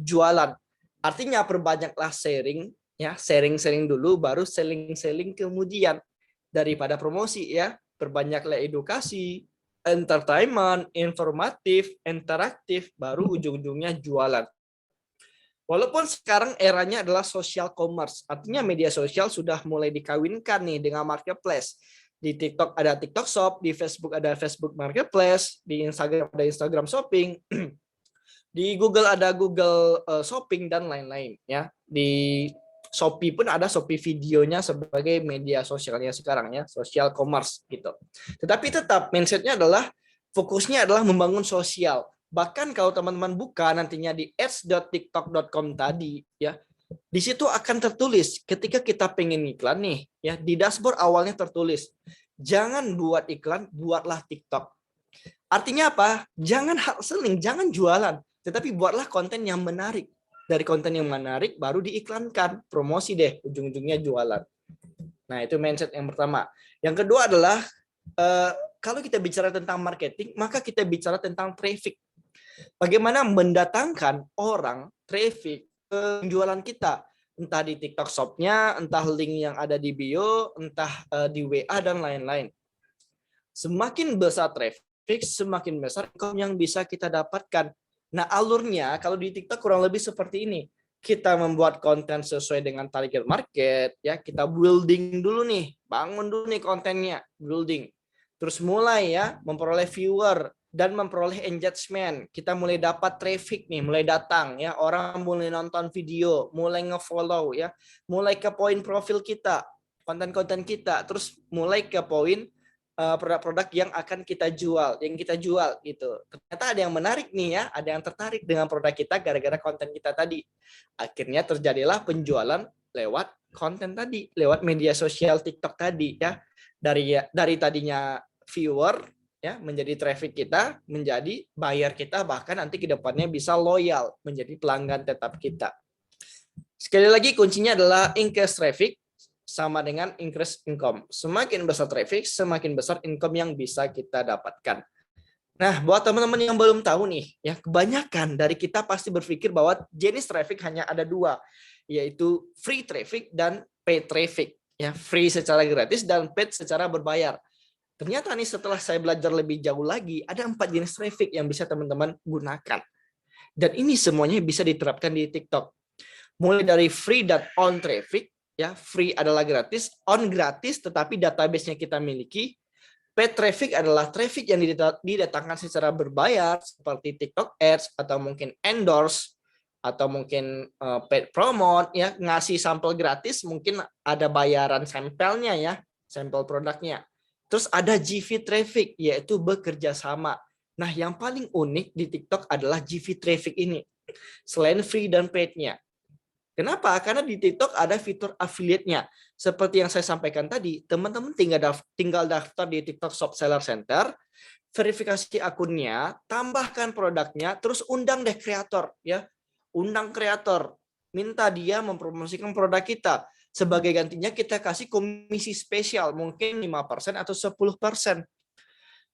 jualan. Artinya perbanyaklah sharing ya, sharing dulu baru selling kemudian, daripada promosi ya. Perbanyaklah edukasi, entertainment, informatif, interaktif, baru ujung-ujungnya jualan. Walaupun sekarang eranya adalah social commerce, artinya media sosial sudah mulai dikawinkan nih dengan marketplace. Di TikTok ada TikTok Shop, di Facebook ada Facebook Marketplace, di Instagram ada Instagram Shopping, di Google ada Google Shopping dan lain-lain ya. Di Shopee pun ada Shopee videonya sebagai media sosialnya sekarang ya, social commerce gitu. Tetapi tetap mindsetnya adalah fokusnya adalah membangun sosial. Bahkan kalau teman-teman buka nantinya di ads.tiktok.com tadi ya, di situ akan tertulis ketika kita pengen iklan nih ya, di dashboard awalnya tertulis jangan buat iklan, buatlah TikTok. Artinya apa? Jangan hard selling, jangan jualan, tetapi buatlah konten yang menarik. Dari konten yang menarik baru diiklankan, promosi deh, ujung-ujungnya jualan. Nah, itu mindset yang pertama. Yang kedua adalah kalau kita bicara tentang marketing, maka kita bicara tentang traffic. Bagaimana mendatangkan orang, traffic ke penjualan kita. Entah di TikTok Shop-nya, entah link yang ada di bio, entah di WA, dan lain-lain. Semakin besar traffic, semakin besar income yang bisa kita dapatkan. Nah, alurnya kalau di TikTok kurang lebih seperti ini. Kita membuat konten sesuai dengan target market, ya. Kita building dulu nih, bangun dulu nih kontennya, building. Terus mulai ya memperoleh viewer dan memperoleh engagement. Kita mulai dapat traffic nih, mulai datang ya, orang mulai nonton video, mulai nge-follow ya, mulai ke poin profil kita, konten-konten kita, terus mulai ke poin produk-produk yang akan kita jual, gitu. Ternyata ada yang menarik nih ya, ada yang tertarik dengan produk kita gara-gara konten kita tadi. Akhirnya terjadilah penjualan lewat konten tadi, lewat media sosial TikTok tadi ya. Dari tadinya viewer ya menjadi traffic kita, menjadi buyer kita, bahkan nanti ke depannya bisa loyal menjadi pelanggan tetap kita. Sekali lagi kuncinya adalah increase traffic sama dengan increase income. Semakin besar traffic, semakin besar income yang bisa kita dapatkan. Nah, buat teman-teman yang belum tahu nih, ya kebanyakan dari kita pasti berpikir bahwa jenis traffic hanya ada dua, yaitu free traffic dan paid traffic. Ya, free secara gratis dan paid secara berbayar. Ternyata nih setelah saya belajar lebih jauh lagi, ada 4 jenis traffic yang bisa teman-teman gunakan. Dan ini semuanya bisa diterapkan di TikTok. Mulai dari free dan on traffic, ya, free adalah gratis, on gratis tetapi database-nya kita miliki. Paid traffic adalah traffic yang didatangkan secara berbayar seperti TikTok Ads atau mungkin endorse atau mungkin paid promote ya, ngasih sampel gratis, mungkin ada bayaran sampelnya ya, sampel produknya. Terus ada GV traffic yaitu bekerja sama. Nah, yang paling unik di TikTok adalah GV traffic ini. Selain free dan paid-nya. Kenapa? Karena di TikTok ada fitur affiliate-nya. Seperti yang saya sampaikan tadi, teman-teman tinggal daftar di TikTok Shop Seller Center, verifikasi akunnya, tambahkan produknya, terus undang deh kreator, ya. Undang kreator, minta dia mempromosikan produk kita. Sebagai gantinya kita kasih komisi spesial, mungkin 5% atau 10%.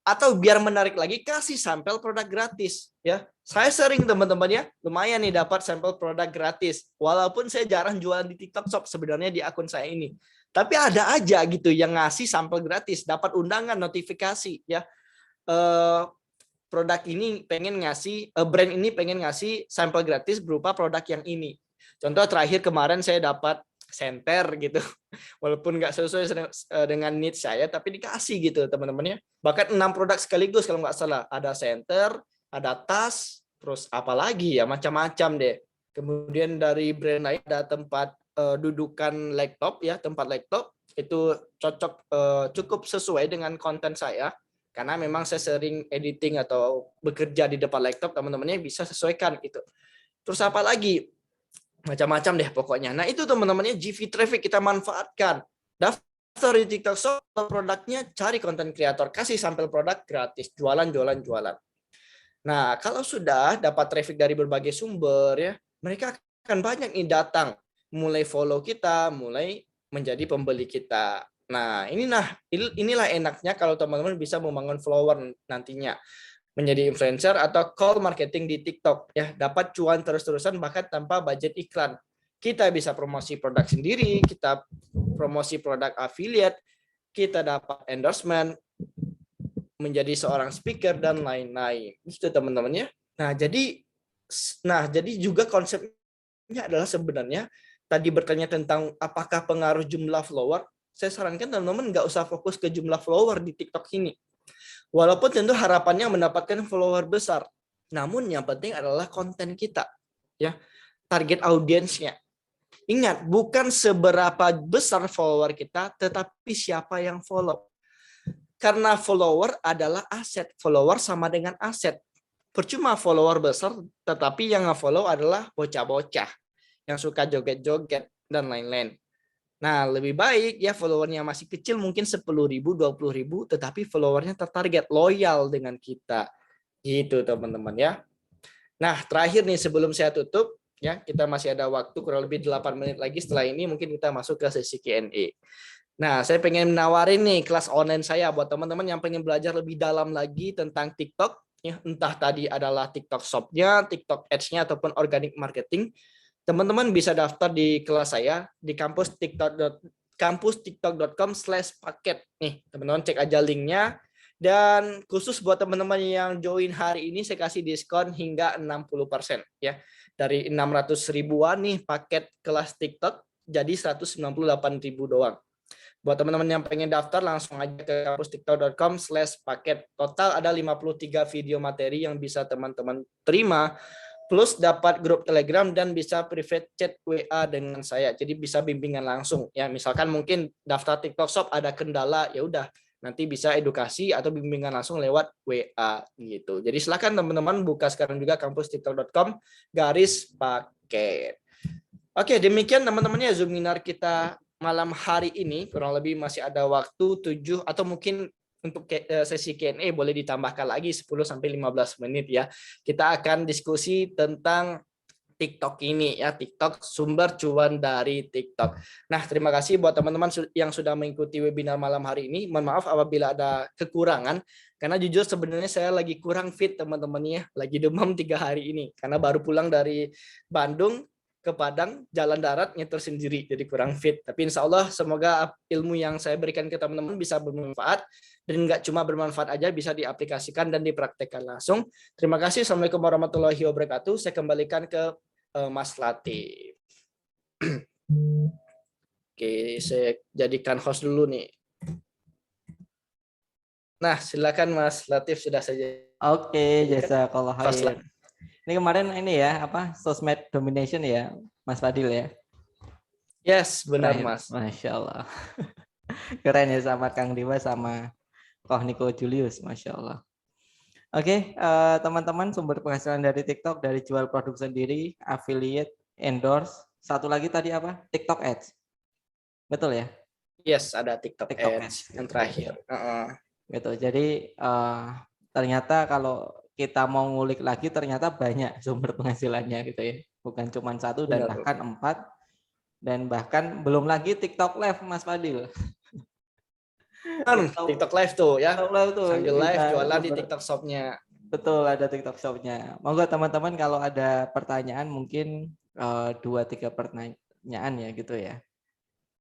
Atau biar menarik lagi, kasih sampel produk gratis ya. Saya sering teman-teman ya, lumayan nih dapat sampel produk gratis. Walaupun saya jarang jualan di TikTok Shop sebenarnya di akun saya ini. Tapi ada aja gitu yang ngasih sampel gratis, dapat undangan, notifikasi ya. Produk ini pengen ngasih, brand ini pengen ngasih sampel gratis berupa produk yang ini. Contoh terakhir kemarin saya dapat center gitu, walaupun nggak sesuai dengan needs saya, tapi dikasih gitu teman-temannya. Bahkan 6 produk sekaligus kalau nggak salah. Ada center, ada tas, terus apa lagi ya, macam-macam deh. Kemudian dari brand lain ada tempat dudukan laptop ya, tempat laptop itu cocok, cukup sesuai dengan konten saya. Karena memang saya sering editing atau bekerja di depan laptop, teman-temannya bisa sesuaikan gitu. Terus apa lagi? Macam-macam deh pokoknya. Nah itu teman-temannya GV traffic kita manfaatkan. Daftar di TikTok Shop, produknya cari konten kreator, kasih sampel produk gratis, jualan. Nah kalau sudah dapat traffic dari berbagai sumber ya, mereka akan banyak nih datang, mulai follow kita, mulai menjadi pembeli kita. Nah inilah enaknya kalau teman-teman bisa membangun follower nantinya, menjadi influencer atau call marketing di TikTok ya, dapat cuan terus-terusan bahkan tanpa budget iklan. Kita bisa promosi produk sendiri, kita promosi produk affiliate, kita dapat endorsement, menjadi seorang speaker dan lain-lain. Itu teman-teman ya. Nah, jadi juga konsepnya adalah sebenarnya tadi bertanya tentang apakah pengaruh jumlah follower. Saya sarankan teman-teman nggak usah fokus ke jumlah follower di TikTok ini. Walaupun tentu harapannya mendapatkan follower besar, namun yang penting adalah konten kita, ya, target audiensnya. Ingat, bukan seberapa besar follower kita, tetapi siapa yang follow. Karena follower adalah aset, follower sama dengan aset. Percuma follower besar, tetapi yang nge-follow adalah bocah-bocah yang suka joget-joget dan lain-lain. Nah, lebih baik ya followernya masih kecil, mungkin 10.000, 20.000, tetapi followernya tertarget, loyal dengan kita. Gitu teman-teman ya. Nah, terakhir nih sebelum saya tutup, ya kita masih ada waktu kurang lebih 8 menit lagi. Setelah ini mungkin kita masuk ke sesi Q&A. Nah, saya pengen menawarin nih kelas online saya buat teman-teman yang pengen belajar lebih dalam lagi tentang TikTok. ya, entah tadi adalah TikTok Shop-nya, TikTok Ads-nya ataupun organic marketing, teman-teman bisa daftar di kelas saya di kampustiktok.com/paket. Nih, teman-teman cek aja linknya. Dan khusus buat teman-teman yang join hari ini, saya kasih diskon hingga 60% ya. Dari 600 ribuan nih paket kelas TikTok, jadi 198.000 doang. Buat teman-teman yang pengen daftar, langsung aja ke kampustiktok.com/paket. Total ada 53 video materi yang bisa teman-teman terima, plus dapat grup Telegram dan bisa private chat WA dengan saya. Jadi bisa bimbingan langsung ya. Misalkan mungkin daftar TikTok Shop ada kendala, ya udah nanti bisa edukasi atau bimbingan langsung lewat WA gitu. Jadi silakan teman-teman buka sekarang juga kampustiktok.com/paket. Oke, demikian teman-teman ya Zoominar kita malam hari ini. Kurang lebih masih ada waktu 7 atau mungkin untuk sesi Q&A boleh ditambahkan lagi 10-15 menit ya. Kita akan diskusi tentang TikTok ini ya, TikTok, sumber cuan dari TikTok. Nah, terima kasih buat teman-teman yang sudah mengikuti webinar malam hari ini. Mohon maaf apabila ada kekurangan, karena jujur sebenarnya saya lagi kurang fit teman-teman ya, lagi demam 3 hari ini karena baru pulang dari Bandung ke Padang, jalan darat nyetir sendiri, jadi kurang fit. Tapi insya Allah semoga ilmu yang saya berikan ke teman-teman bisa bermanfaat, dan nggak cuma bermanfaat aja, bisa diaplikasikan dan dipraktekkan langsung. Terima kasih. Assalamualaikum warahmatullahi wabarakatuh. Saya kembalikan ke Mas Latif. Oke, saya jadikan host dulu nih. Nah, silakan Mas Latif, sudah saja. Oke, jazakallah Host khair. Ini kemarin ini ya, apa, sosmed domination ya, Mas Fadil ya? Yes, benar Terakhir. Mas. Masya Allah. Keren ya sama Kang Diwa sama Koh Niko Julius, Masya Allah. Oke, teman-teman, sumber penghasilan dari TikTok dari jual produk sendiri, affiliate, endorse. Satu lagi tadi apa? TikTok Ads. Betul ya? Yes, ada TikTok TikTok Ads yang terakhir. Gitu. Jadi ternyata kalau kita mau ngulik lagi ternyata banyak sumber penghasilannya gitu ya. Bukan cuma 1 dan Benar. bahkan 4, dan bahkan belum lagi TikTok Live, Mas Fadil. TikTok Live tuh ya. TikTok Live tuh Sambil live bisa jualan di TikTok Shop-nya. Betul, ada TikTok Shop-nya. Monggo teman-teman kalau ada pertanyaan mungkin 2-3 pertanyaan ya gitu ya.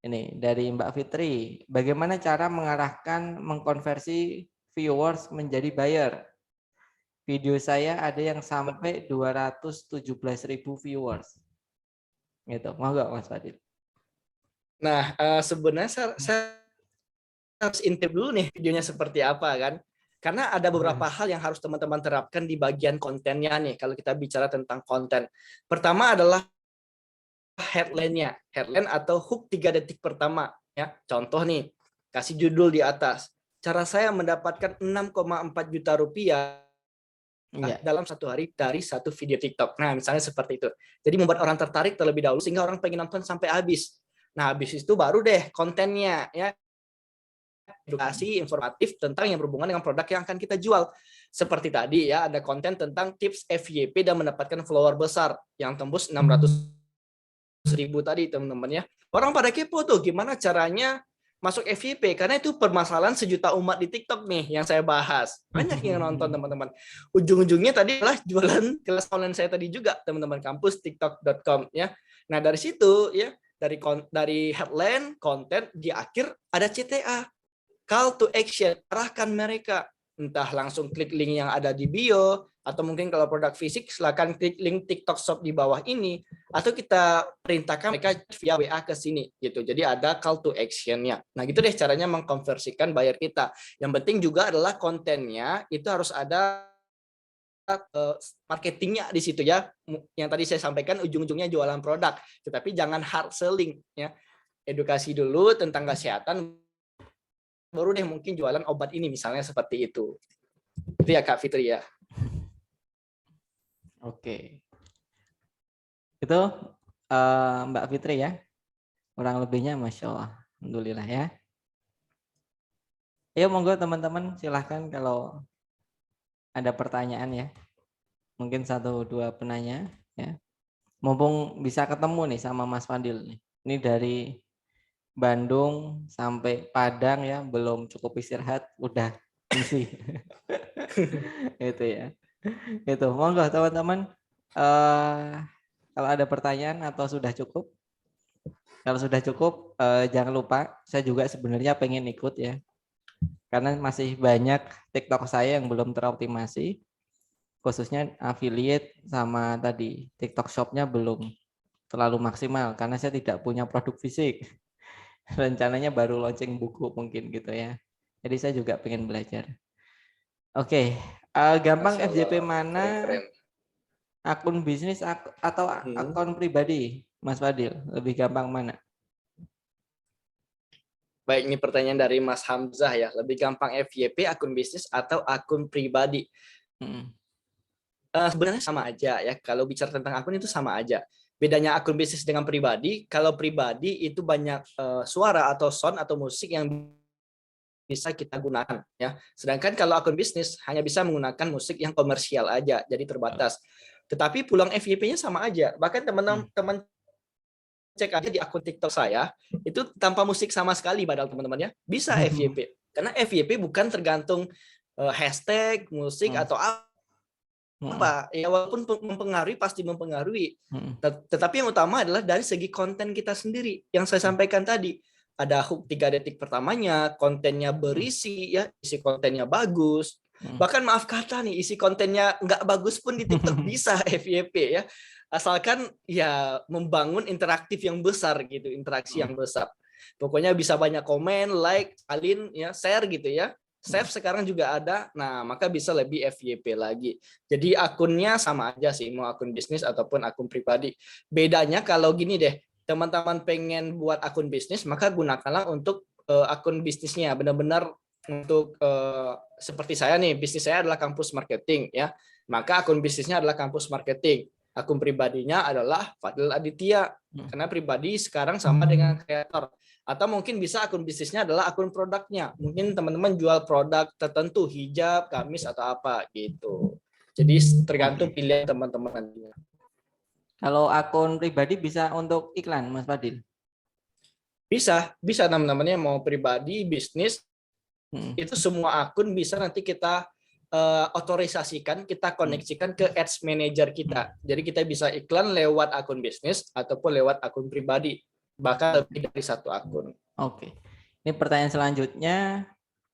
Ini dari Mbak Fitri, bagaimana cara mengarahkan mengkonversi viewers menjadi buyer? Video saya ada yang sampai 217.000 viewers. Gitu. Monggo Mas Fadil. Nah, sebenarnya saya harus intip dulu nih videonya seperti apa kan. Karena ada beberapa hal yang harus teman-teman terapkan di bagian kontennya nih kalau kita bicara tentang konten. Pertama adalah headline-nya. Headline atau hook 3 detik pertama ya. Contoh nih, kasih judul di atas. Cara saya mendapatkan 6,4 juta rupiah dalam 1 hari dari 1 video TikTok. Nah, misalnya seperti itu. Jadi membuat orang tertarik terlebih dahulu sehingga orang pengen nonton sampai habis. Nah, habis itu baru deh kontennya ya. Edukasi informatif tentang yang berhubungan dengan produk yang akan kita jual. Seperti tadi ya, ada konten tentang tips FYP dan mendapatkan follower besar yang tembus 600.000 tadi teman-teman ya. Orang pada kepo tuh gimana caranya masuk FYP, karena itu permasalahan sejuta umat di TikTok nih yang saya bahas. Banyak yang nonton teman-teman. Ujung-ujungnya tadi adalah jualan kelas online saya tadi juga teman-teman, kampustiktok.com ya. Nah, dari situ ya, dari headline, konten, di akhir ada CTA. Call to action, arahkan mereka. Entah langsung klik link yang ada di bio, atau mungkin kalau produk fisik silakan klik link TikTok Shop di bawah ini, atau kita perintahkan mereka via WA ke sini gitu. Jadi ada call to action-nya. Nah, gitu deh caranya mengkonversikan buyer kita. Yang penting juga adalah kontennya itu harus ada marketingnya di situ ya. Yang tadi saya sampaikan ujung-ujungnya jualan produk, tetapi jangan hard selling ya. Edukasi dulu tentang kesehatan, baru deh mungkin jualan obat ini misalnya seperti itu. Itu ya Kak Fitri ya. Oke. Itu Mbak Fitri ya. Kurang lebihnya Masya Allah. Alhamdulillah ya. Ayo monggo teman-teman silahkan kalau ada pertanyaan ya. Mungkin 1-2 penanya ya. Mumpung bisa ketemu nih sama Mas Fadil nih. Ini dari Bandung sampai Padang ya, belum cukup istirahat, udah Misi. Itu ya. Itu. Monggo teman-teman. Kalau ada pertanyaan atau sudah cukup? Kalau sudah cukup, jangan lupa. Saya juga sebenarnya pengen ikut ya. Karena masih banyak TikTok saya yang belum teroptimasi. Khususnya affiliate sama tadi TikTok Shop-nya belum terlalu maksimal. Karena saya tidak punya produk fisik. Rencananya baru launching buku mungkin gitu ya. Jadi saya juga pengen belajar. Oke, gampang Masya FYP Allah, mana? keren-keren. Akun bisnis atau akun pribadi, Mas Fadil? Lebih gampang mana? Baik, ini pertanyaan dari Mas Hamzah ya. Lebih gampang FYP akun bisnis atau akun pribadi? Sebenarnya sama aja ya. Kalau bicara tentang akun itu sama aja. Bedanya akun bisnis dengan pribadi, kalau pribadi itu banyak suara atau sound atau musik yang bisa kita gunakan ya. Sedangkan kalau akun bisnis hanya bisa menggunakan musik yang komersial aja, jadi terbatas. Tetapi pulang FYP-nya sama aja. Bahkan teman-teman cek aja di akun TikTok saya, itu tanpa musik sama sekali padahal teman-temannya bisa FYP. Karena FYP bukan tergantung hashtag, musik atau apa. Ya walaupun mempengaruhi pasti mempengaruhi. Tetapi yang utama adalah dari segi konten kita sendiri yang saya sampaikan tadi. Ada hook 3 detik pertamanya, kontennya berisi ya, isi kontennya bagus. Bahkan maaf kata nih, isi kontennya nggak bagus pun di TikTok bisa FYP ya. Asalkan ya membangun interaktif yang besar gitu, interaksi yang besar. Pokoknya bisa banyak komen, like, salin ya, share gitu ya. Save sekarang juga ada, nah maka bisa lebih FYP lagi. Jadi akunnya sama aja sih, mau akun bisnis ataupun akun pribadi. Bedanya kalau gini deh, teman-teman pengen buat akun bisnis, maka gunakanlah untuk akun bisnisnya, benar-benar untuk seperti saya nih, bisnis saya adalah kampus marketing ya, maka akun bisnisnya adalah kampus marketing. Akun pribadinya adalah Fadil Aditya, karena pribadi sekarang sama dengan kreator. Atau mungkin bisa akun bisnisnya adalah akun produknya. Mungkin teman-teman jual produk tertentu, hijab, gamis, atau apa gitu. Jadi tergantung pilihan teman-teman nantinya. Kalau akun pribadi bisa untuk iklan, Mas Fadil? Bisa teman-temannya mau pribadi, bisnis, itu semua akun bisa nanti kita otorisasikan, kita koneksikan ke ads manager kita. Jadi kita bisa iklan lewat akun bisnis ataupun lewat akun pribadi. Bahkan lebih dari satu akun. Oke. Ini pertanyaan selanjutnya,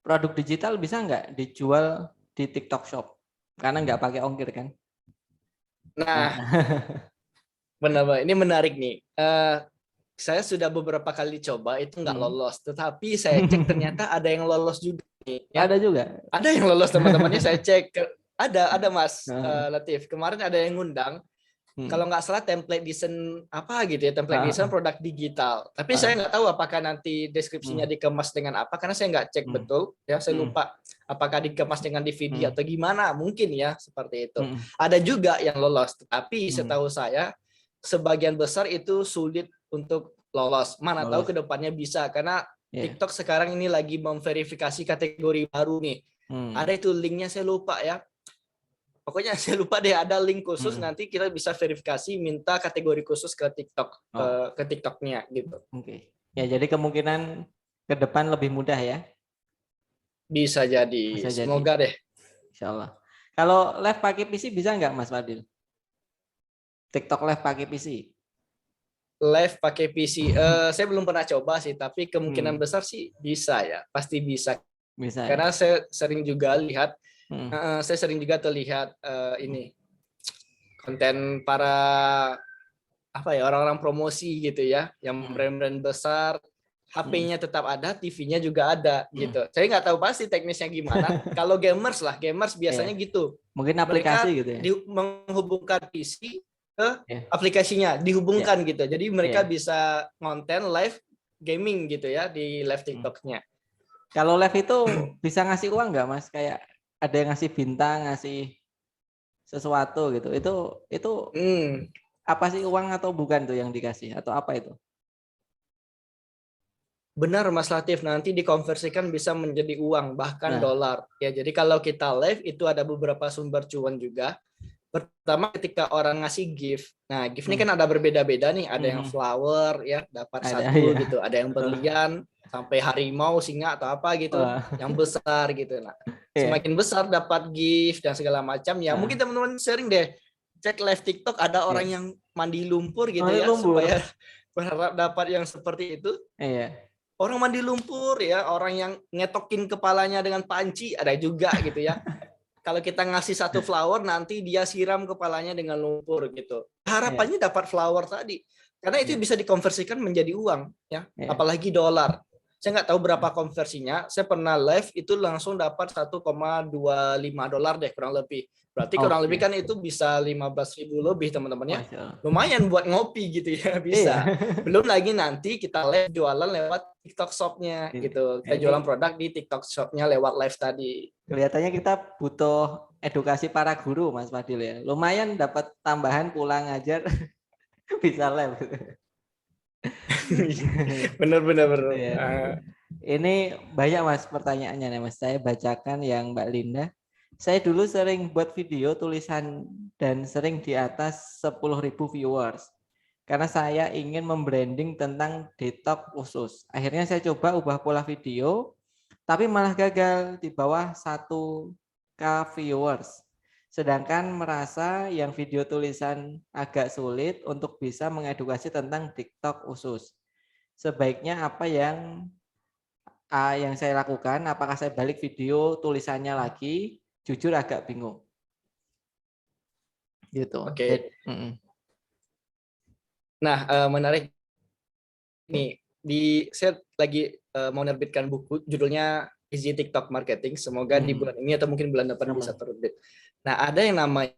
produk digital bisa nggak dijual di TikTok Shop? Karena nggak pakai ongkir kan? Nah, benar-benar ini menarik nih. Saya sudah beberapa kali coba itu nggak lolos, tetapi saya cek ternyata ada yang lolos juga. Ya. Ada juga. Ada yang lolos teman-temannya saya cek. Ada Mas Latif. Kemarin ada yang ngundang. Kalau nggak salah template desain apa gitu ya, template desain produk digital. Tapi saya nggak tahu apakah nanti deskripsinya dikemas dengan apa, karena saya nggak cek betul ya, saya lupa apakah dikemas dengan DVD atau gimana, mungkin ya seperti itu. Ada juga yang lolos, tetapi setahu saya sebagian besar itu sulit untuk lolos. Mana tahu kedepannya bisa, karena TikTok sekarang ini lagi memverifikasi kategori baru nih. Ada itu linknya saya lupa ya. Pokoknya saya lupa deh, ada link khusus, nanti kita bisa verifikasi, minta kategori khusus ke TikTok, ke TikToknya gitu. Oke. Ya, jadi kemungkinan ke depan lebih mudah ya. Bisa jadi. Semoga deh. Insya Allah. Kalau live pakai PC bisa nggak Mas Fadil? TikTok live pakai PC? Live pakai PC, saya belum pernah coba sih, tapi kemungkinan besar sih bisa ya, pasti bisa. Bisa. Karena saya sering juga lihat. Saya sering juga terlihat ini konten para apa ya, orang-orang promosi gitu ya, yang brand-brand besar, HP-nya tetap ada, TV-nya juga ada gitu. Saya nggak tahu pasti teknisnya gimana. Kalau gamers biasanya gitu. Mungkin aplikasi gitu ya. Menghubungkan PC ke aplikasinya, dihubungkan gitu. Jadi mereka bisa konten live gaming gitu ya di live TikTok-nya. Kalau live itu bisa ngasih uang nggak Mas? Kayak ada yang ngasih bintang, ngasih sesuatu gitu. Itu apa sih, uang atau bukan tuh yang dikasih, atau apa itu? Benar Mas Latif, nanti dikonversikan bisa menjadi uang, bahkan dolar. Ya, jadi kalau kita live itu ada beberapa sumber cuan juga. Pertama ketika orang ngasih gift. Nah, gift ini kan ada berbeda-beda nih, ada yang flower ya, dapat satu gitu, ada yang berlian, sampai harimau, singa atau apa gitu, Wah, yang besar gitu. Nah, iya. semakin besar dapat gift dan segala macam. Ya mungkin Nah, teman-teman sering deh cek live TikTok ada orang iya. yang mandi lumpur gitu Mandi ya, lumpur. supaya berharap dapat yang seperti itu. Iya. Orang mandi lumpur ya, orang yang ngetokin kepalanya dengan panci ada juga gitu ya. Kalau kita ngasih satu flower, nanti dia siram kepalanya dengan lumpur gitu. Iya. Harapannya dapat flower tadi, karena itu Iya. bisa dikonversikan menjadi uang ya, Iya. apalagi dolar. Saya nggak tahu berapa konversinya. Saya pernah live itu langsung dapat 1,25 dolar deh kurang lebih. Berarti kurang lebih Oke. kan itu bisa 15.000 lebih teman-teman ya. Masya Allah. Lumayan buat ngopi gitu ya, Iya. bisa. Belum lagi nanti kita live jualan lewat TikTok Shop-nya Ini, gitu. Kita ini jualan produk di TikTok Shop-nya lewat live tadi. kelihatannya kita butuh edukasi para guru, Mas Fadil ya. Lumayan dapat tambahan pulang ngajar bisa live. Bener-bener. Gitu ya. Ini banyak Mas pertanyaannya nih Mas. Saya bacakan yang Mbak Linda. Saya dulu sering buat video tulisan dan sering di atas 10.000 viewers. Karena saya ingin membranding tentang detox usus. Akhirnya saya coba ubah pola video, tapi malah gagal di bawah 1K viewers. Sedangkan merasa yang video tulisan agak sulit untuk bisa mengedukasi tentang TikTok usus. Sebaiknya apa yang saya lakukan? Apakah saya balik video tulisannya lagi? Jujur agak bingung. Gitu. Oke. Nah, menarik nih. Saya lagi mau nerbitkan buku, judulnya Easy TikTok Marketing. Semoga di bulan ini atau mungkin bulan depan bisa terbit. Nah, ada yang namanya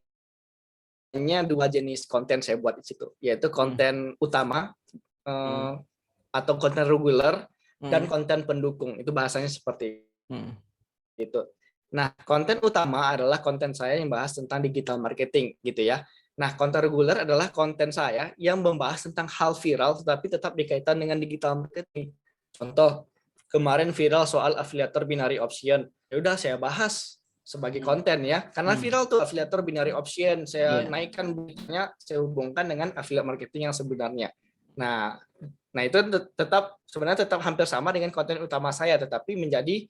2 jenis konten saya buat di situ, yaitu konten utama atau konten reguler dan konten pendukung. Itu bahasanya seperti itu. Nah, konten utama adalah konten saya yang bahas tentang digital marketing gitu ya. Nah, konten reguler adalah konten saya yang membahas tentang hal viral tetapi tetap dikaitkan dengan digital marketing. Contoh, kemarin viral soal afiliator binary option. Ya udah saya bahas sebagai konten ya. Karena viral tuh afiliator binary option, saya naikkan beritanya, saya hubungkan dengan affiliate marketing yang sebenarnya. Nah, itu sebenarnya tetap hampir sama dengan konten utama saya, tetapi menjadi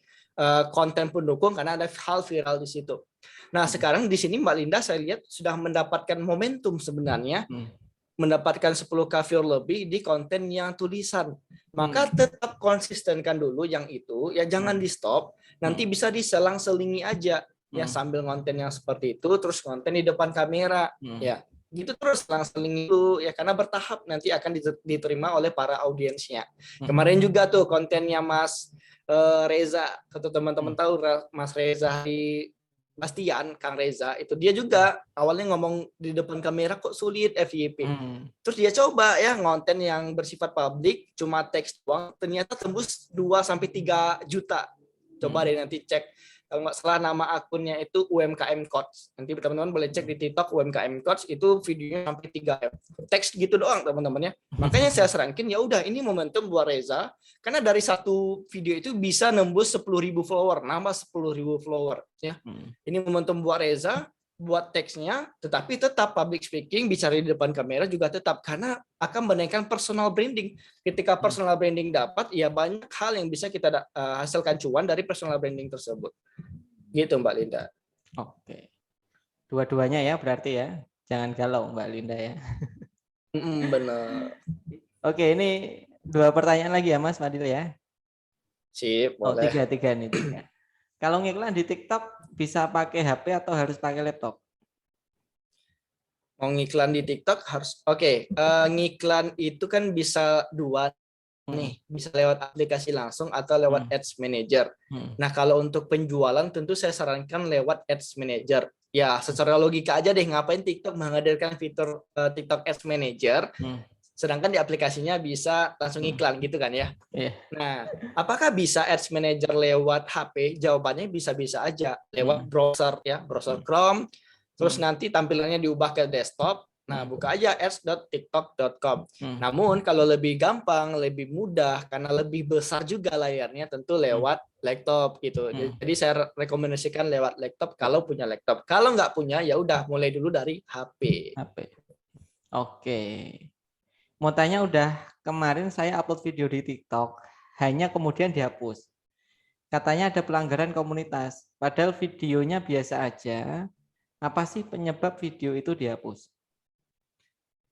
konten pendukung karena ada hal viral di situ. Nah, sekarang di sini Mbak Linda saya lihat sudah mendapatkan momentum sebenarnya, mendapatkan 10K view lebih di konten yang tulisan. Maka tetap konsistenkan dulu yang itu, ya jangan di stop, nanti bisa diselang-selingi aja ya sambil konten yang seperti itu, terus konten di depan kamera ya. Gitu terus selang-seling itu ya, karena bertahap nanti akan diterima oleh para audiensnya. Kemarin juga tuh kontennya Mas Reza, atau teman-teman tahu Mas Reza di Bastian, Kang Reza, itu dia juga awalnya ngomong di depan kamera kok sulit FYP. Terus dia coba ya ngonten yang bersifat publik, cuma teks doang, ternyata tembus 2-3 juta. Coba deh nanti cek, kalau nggak salah nama akunnya itu UMKM Coach. Nanti teman-teman boleh cek di TikTok UMKM Coach, itu videonya sampai 3M. Teks gitu doang teman-temannya. Makanya saya sarankan ya udah ini momentum buat Reza, karena dari satu video itu bisa nembus 10.000 follower, nambah 10.000 follower ya. Ini momentum buat Reza, buat teksnya, tetapi tetap public speaking, bicara di depan kamera juga tetap, karena akan menaikkan personal branding. Ketika personal branding dapat, ya banyak hal yang bisa kita hasilkan cuan dari personal branding tersebut. Gitu Mbak Linda. Oke. Dua-duanya ya berarti ya. Jangan galau Mbak Linda ya. Benar. Oke, ini 2 pertanyaan lagi ya Mas Fadil ya. Sip, boleh. 3 nih 3. Kalau ngiklan di TikTok bisa pakai HP atau harus pakai laptop? Mau ngiklan di TikTok harus ngiklan itu kan bisa 2 nih, bisa lewat aplikasi langsung atau lewat Ads Manager. Nah, kalau untuk penjualan tentu saya sarankan lewat Ads Manager. Ya, secara logika aja deh, ngapain TikTok menghadirkan fitur TikTok Ads Manager, sedangkan di aplikasinya bisa langsung iklan gitu kan ya. Nah, apakah bisa Ads Manager lewat HP? Jawabannya bisa-bisa aja lewat browser ya, browser Chrome. Terus nanti tampilannya diubah ke desktop. Nah, buka aja ads.tiktok.com. Namun kalau lebih gampang, lebih mudah karena lebih besar juga layarnya, tentu lewat laptop gitu. Jadi saya rekomendasikan lewat laptop kalau punya laptop. Kalau nggak punya ya udah mulai dulu dari HP. Oke. Mau tanya, udah kemarin saya upload video di TikTok, hanya kemudian dihapus. Katanya ada pelanggaran komunitas, padahal videonya biasa aja. Apa sih penyebab video itu dihapus?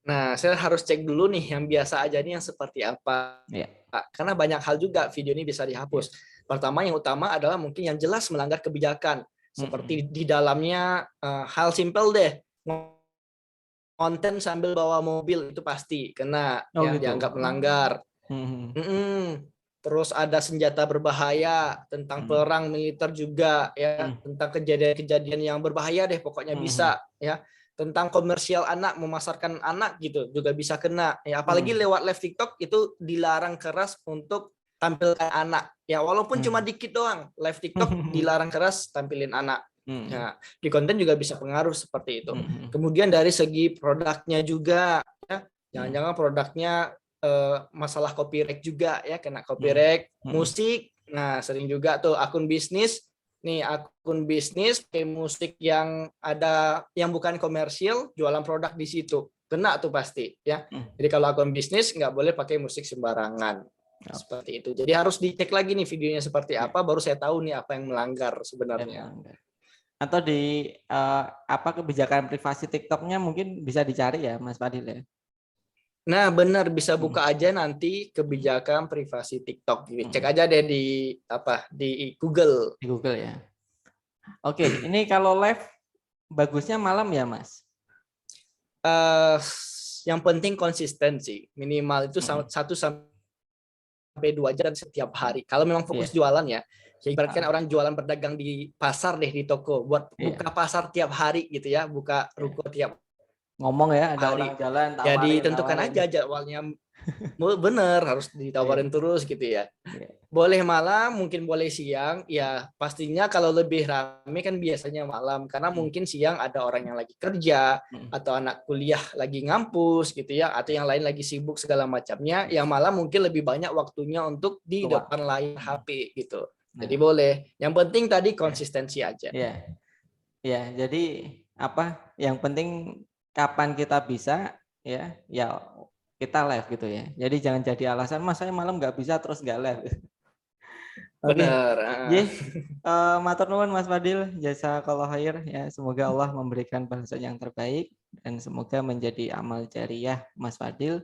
Nah, saya harus cek dulu nih yang biasa aja nih yang seperti apa. Ya, Karena banyak hal juga video ini bisa ya. dihapus. Pertama, yang utama adalah mungkin yang jelas melanggar kebijakan. Seperti di dalamnya hal simpel deh. Konten sambil bawa mobil itu pasti kena, Oh ya, gitu. dianggap melanggar. Hmm. Terus ada senjata berbahaya, tentang perang militer juga, ya, tentang kejadian-kejadian yang berbahaya deh pokoknya bisa, ya. Tentang komersial anak, memasarkan anak gitu juga bisa kena. Ya, apalagi lewat live TikTok itu dilarang keras untuk tampilkan anak. Ya, walaupun cuma dikit doang, live TikTok dilarang keras tampilin anak. Ya, di konten juga bisa pengaruh seperti itu. Kemudian dari segi produknya juga, ya, jangan-jangan produknya masalah copyright juga, ya, kena copyright. Musik, nah sering juga tuh akun bisnis pakai musik yang ada yang bukan komersial, jualan produk di situ, kena tuh pasti, ya. Jadi kalau akun bisnis nggak boleh pakai musik sembarangan. Seperti itu. Jadi harus dicek lagi nih videonya seperti apa, baru saya tahu nih apa yang melanggar sebenarnya. Atau di kebijakan privasi TikToknya mungkin bisa dicari ya, Mas Fadil ya. Nah, benar, bisa buka aja nanti kebijakan privasi TikTok. Cek aja deh di Google. Di Google ya. Oke, ini kalau live bagusnya malam ya, Mas? Yang penting konsistensi. Minimal itu 1-2 jam setiap hari. Kalau memang fokus jualan ya. Ibaratkan orang jualan berdagang di pasar deh, di toko, buat buka pasar tiap hari gitu ya, buka ruko tiap ngomong ya, ada hari. orang jalan tawarin. Jadi tentukan aja jadwalnya. Bener, harus ditawarin terus gitu ya. Boleh malam, mungkin boleh siang. Ya pastinya kalau lebih rame kan biasanya malam, karena mungkin siang ada orang yang lagi kerja atau anak kuliah lagi ngampus gitu ya, atau yang lain lagi sibuk segala macamnya. Yang malam mungkin lebih banyak waktunya untuk di depan layar HP gitu. Jadi boleh. Yang penting tadi konsistensi aja. Ya, jadi yang penting kapan kita bisa ya kita live gitu ya. Jadi jangan jadi alasan Mas saya malam nggak bisa terus nggak live. Benar. Matur nuwun Mas Fadil, jazakallahu khair ya. Semoga Allah memberikan balasan yang terbaik dan semoga menjadi amal jariah Mas Fadil.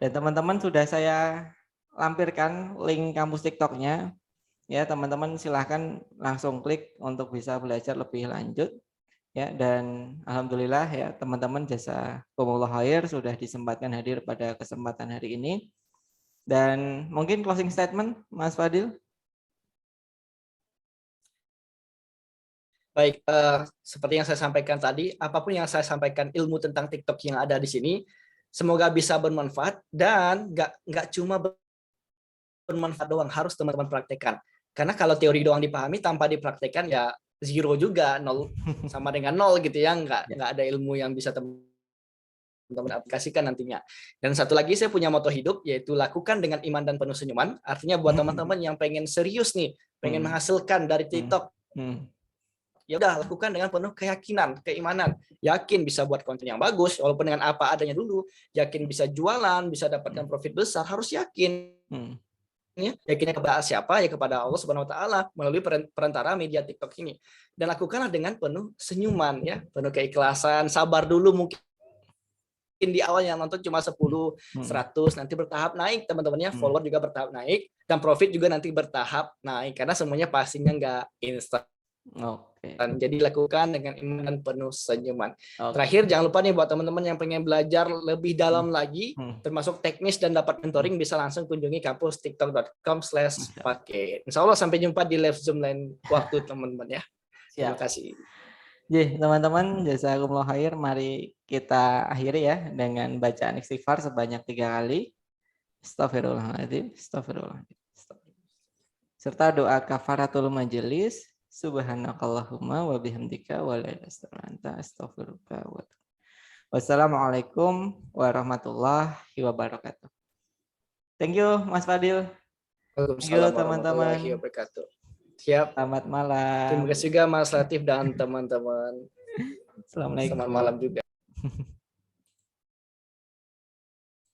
Dan teman-teman sudah saya lampirkan link kampus TikToknya. Ya, teman-teman silahkan langsung klik untuk bisa belajar lebih lanjut. Ya, dan alhamdulillah ya teman-teman jazakumullah khair sudah disempatkan hadir pada kesempatan hari ini. Dan mungkin closing statement Mas Fadil. Baik, seperti yang saya sampaikan tadi, apapun yang saya sampaikan ilmu tentang TikTok yang ada di sini, semoga bisa bermanfaat dan nggak cuma bermanfaat doang, harus teman-teman praktekkan. Karena kalau teori doang dipahami tanpa dipraktekkan ya zero juga, nol sama dengan nol gitu ya, nggak ada ilmu yang bisa teman-teman aplikasikan nantinya. Dan satu lagi saya punya moto hidup, yaitu lakukan dengan iman dan penuh senyuman. Artinya buat teman-teman yang pengen serius nih, pengen menghasilkan dari TikTok, ya udah lakukan dengan penuh keyakinan, keimanan. Yakin bisa buat konten yang bagus, walaupun dengan apa adanya dulu. Yakin bisa jualan, bisa dapatkan profit besar, harus yakin. Yakinnya kepada siapa? Ya kepada Allah Subhanahu Wa Taala melalui perantara media TikTok ini. Dan lakukanlah dengan penuh senyuman, ya, penuh keikhlasan. Sabar dulu, mungkin di awal yang nonton cuma 10, 100, nanti bertahap naik teman-temannya, follower juga bertahap naik, dan profit juga nanti bertahap naik, karena semuanya pastinya nggak instan. Jadi lakukan dengan iman dan penuh senyuman. Terakhir, jangan lupa nih buat teman-teman yang pengen belajar lebih dalam lagi, termasuk teknis dan dapat mentoring, bisa langsung kunjungi kampus tiktok.com/paket. Insya Allah sampai jumpa di live Zoom lain waktu teman-teman ya. Terima kasih. Teman-teman, jazakumullah khair. Mari kita akhiri ya dengan bacaan istighfar sebanyak 3 kali. Astagfirullahaladzim, astagfirullahaladzim. Serta doa kafaratul majelis. Subhanakallahumma wa bihamdika wa la ilaha illa anta astaghfiruka wa atubu. Wassalamualaikum warahmatullahi wabarakatuh. Thank you Mas Fadil. Thank you teman-teman. Siap. Selamat malam. Terima kasih juga Mas Latif dan teman-teman. Assalamualaikum. Selamat malam juga.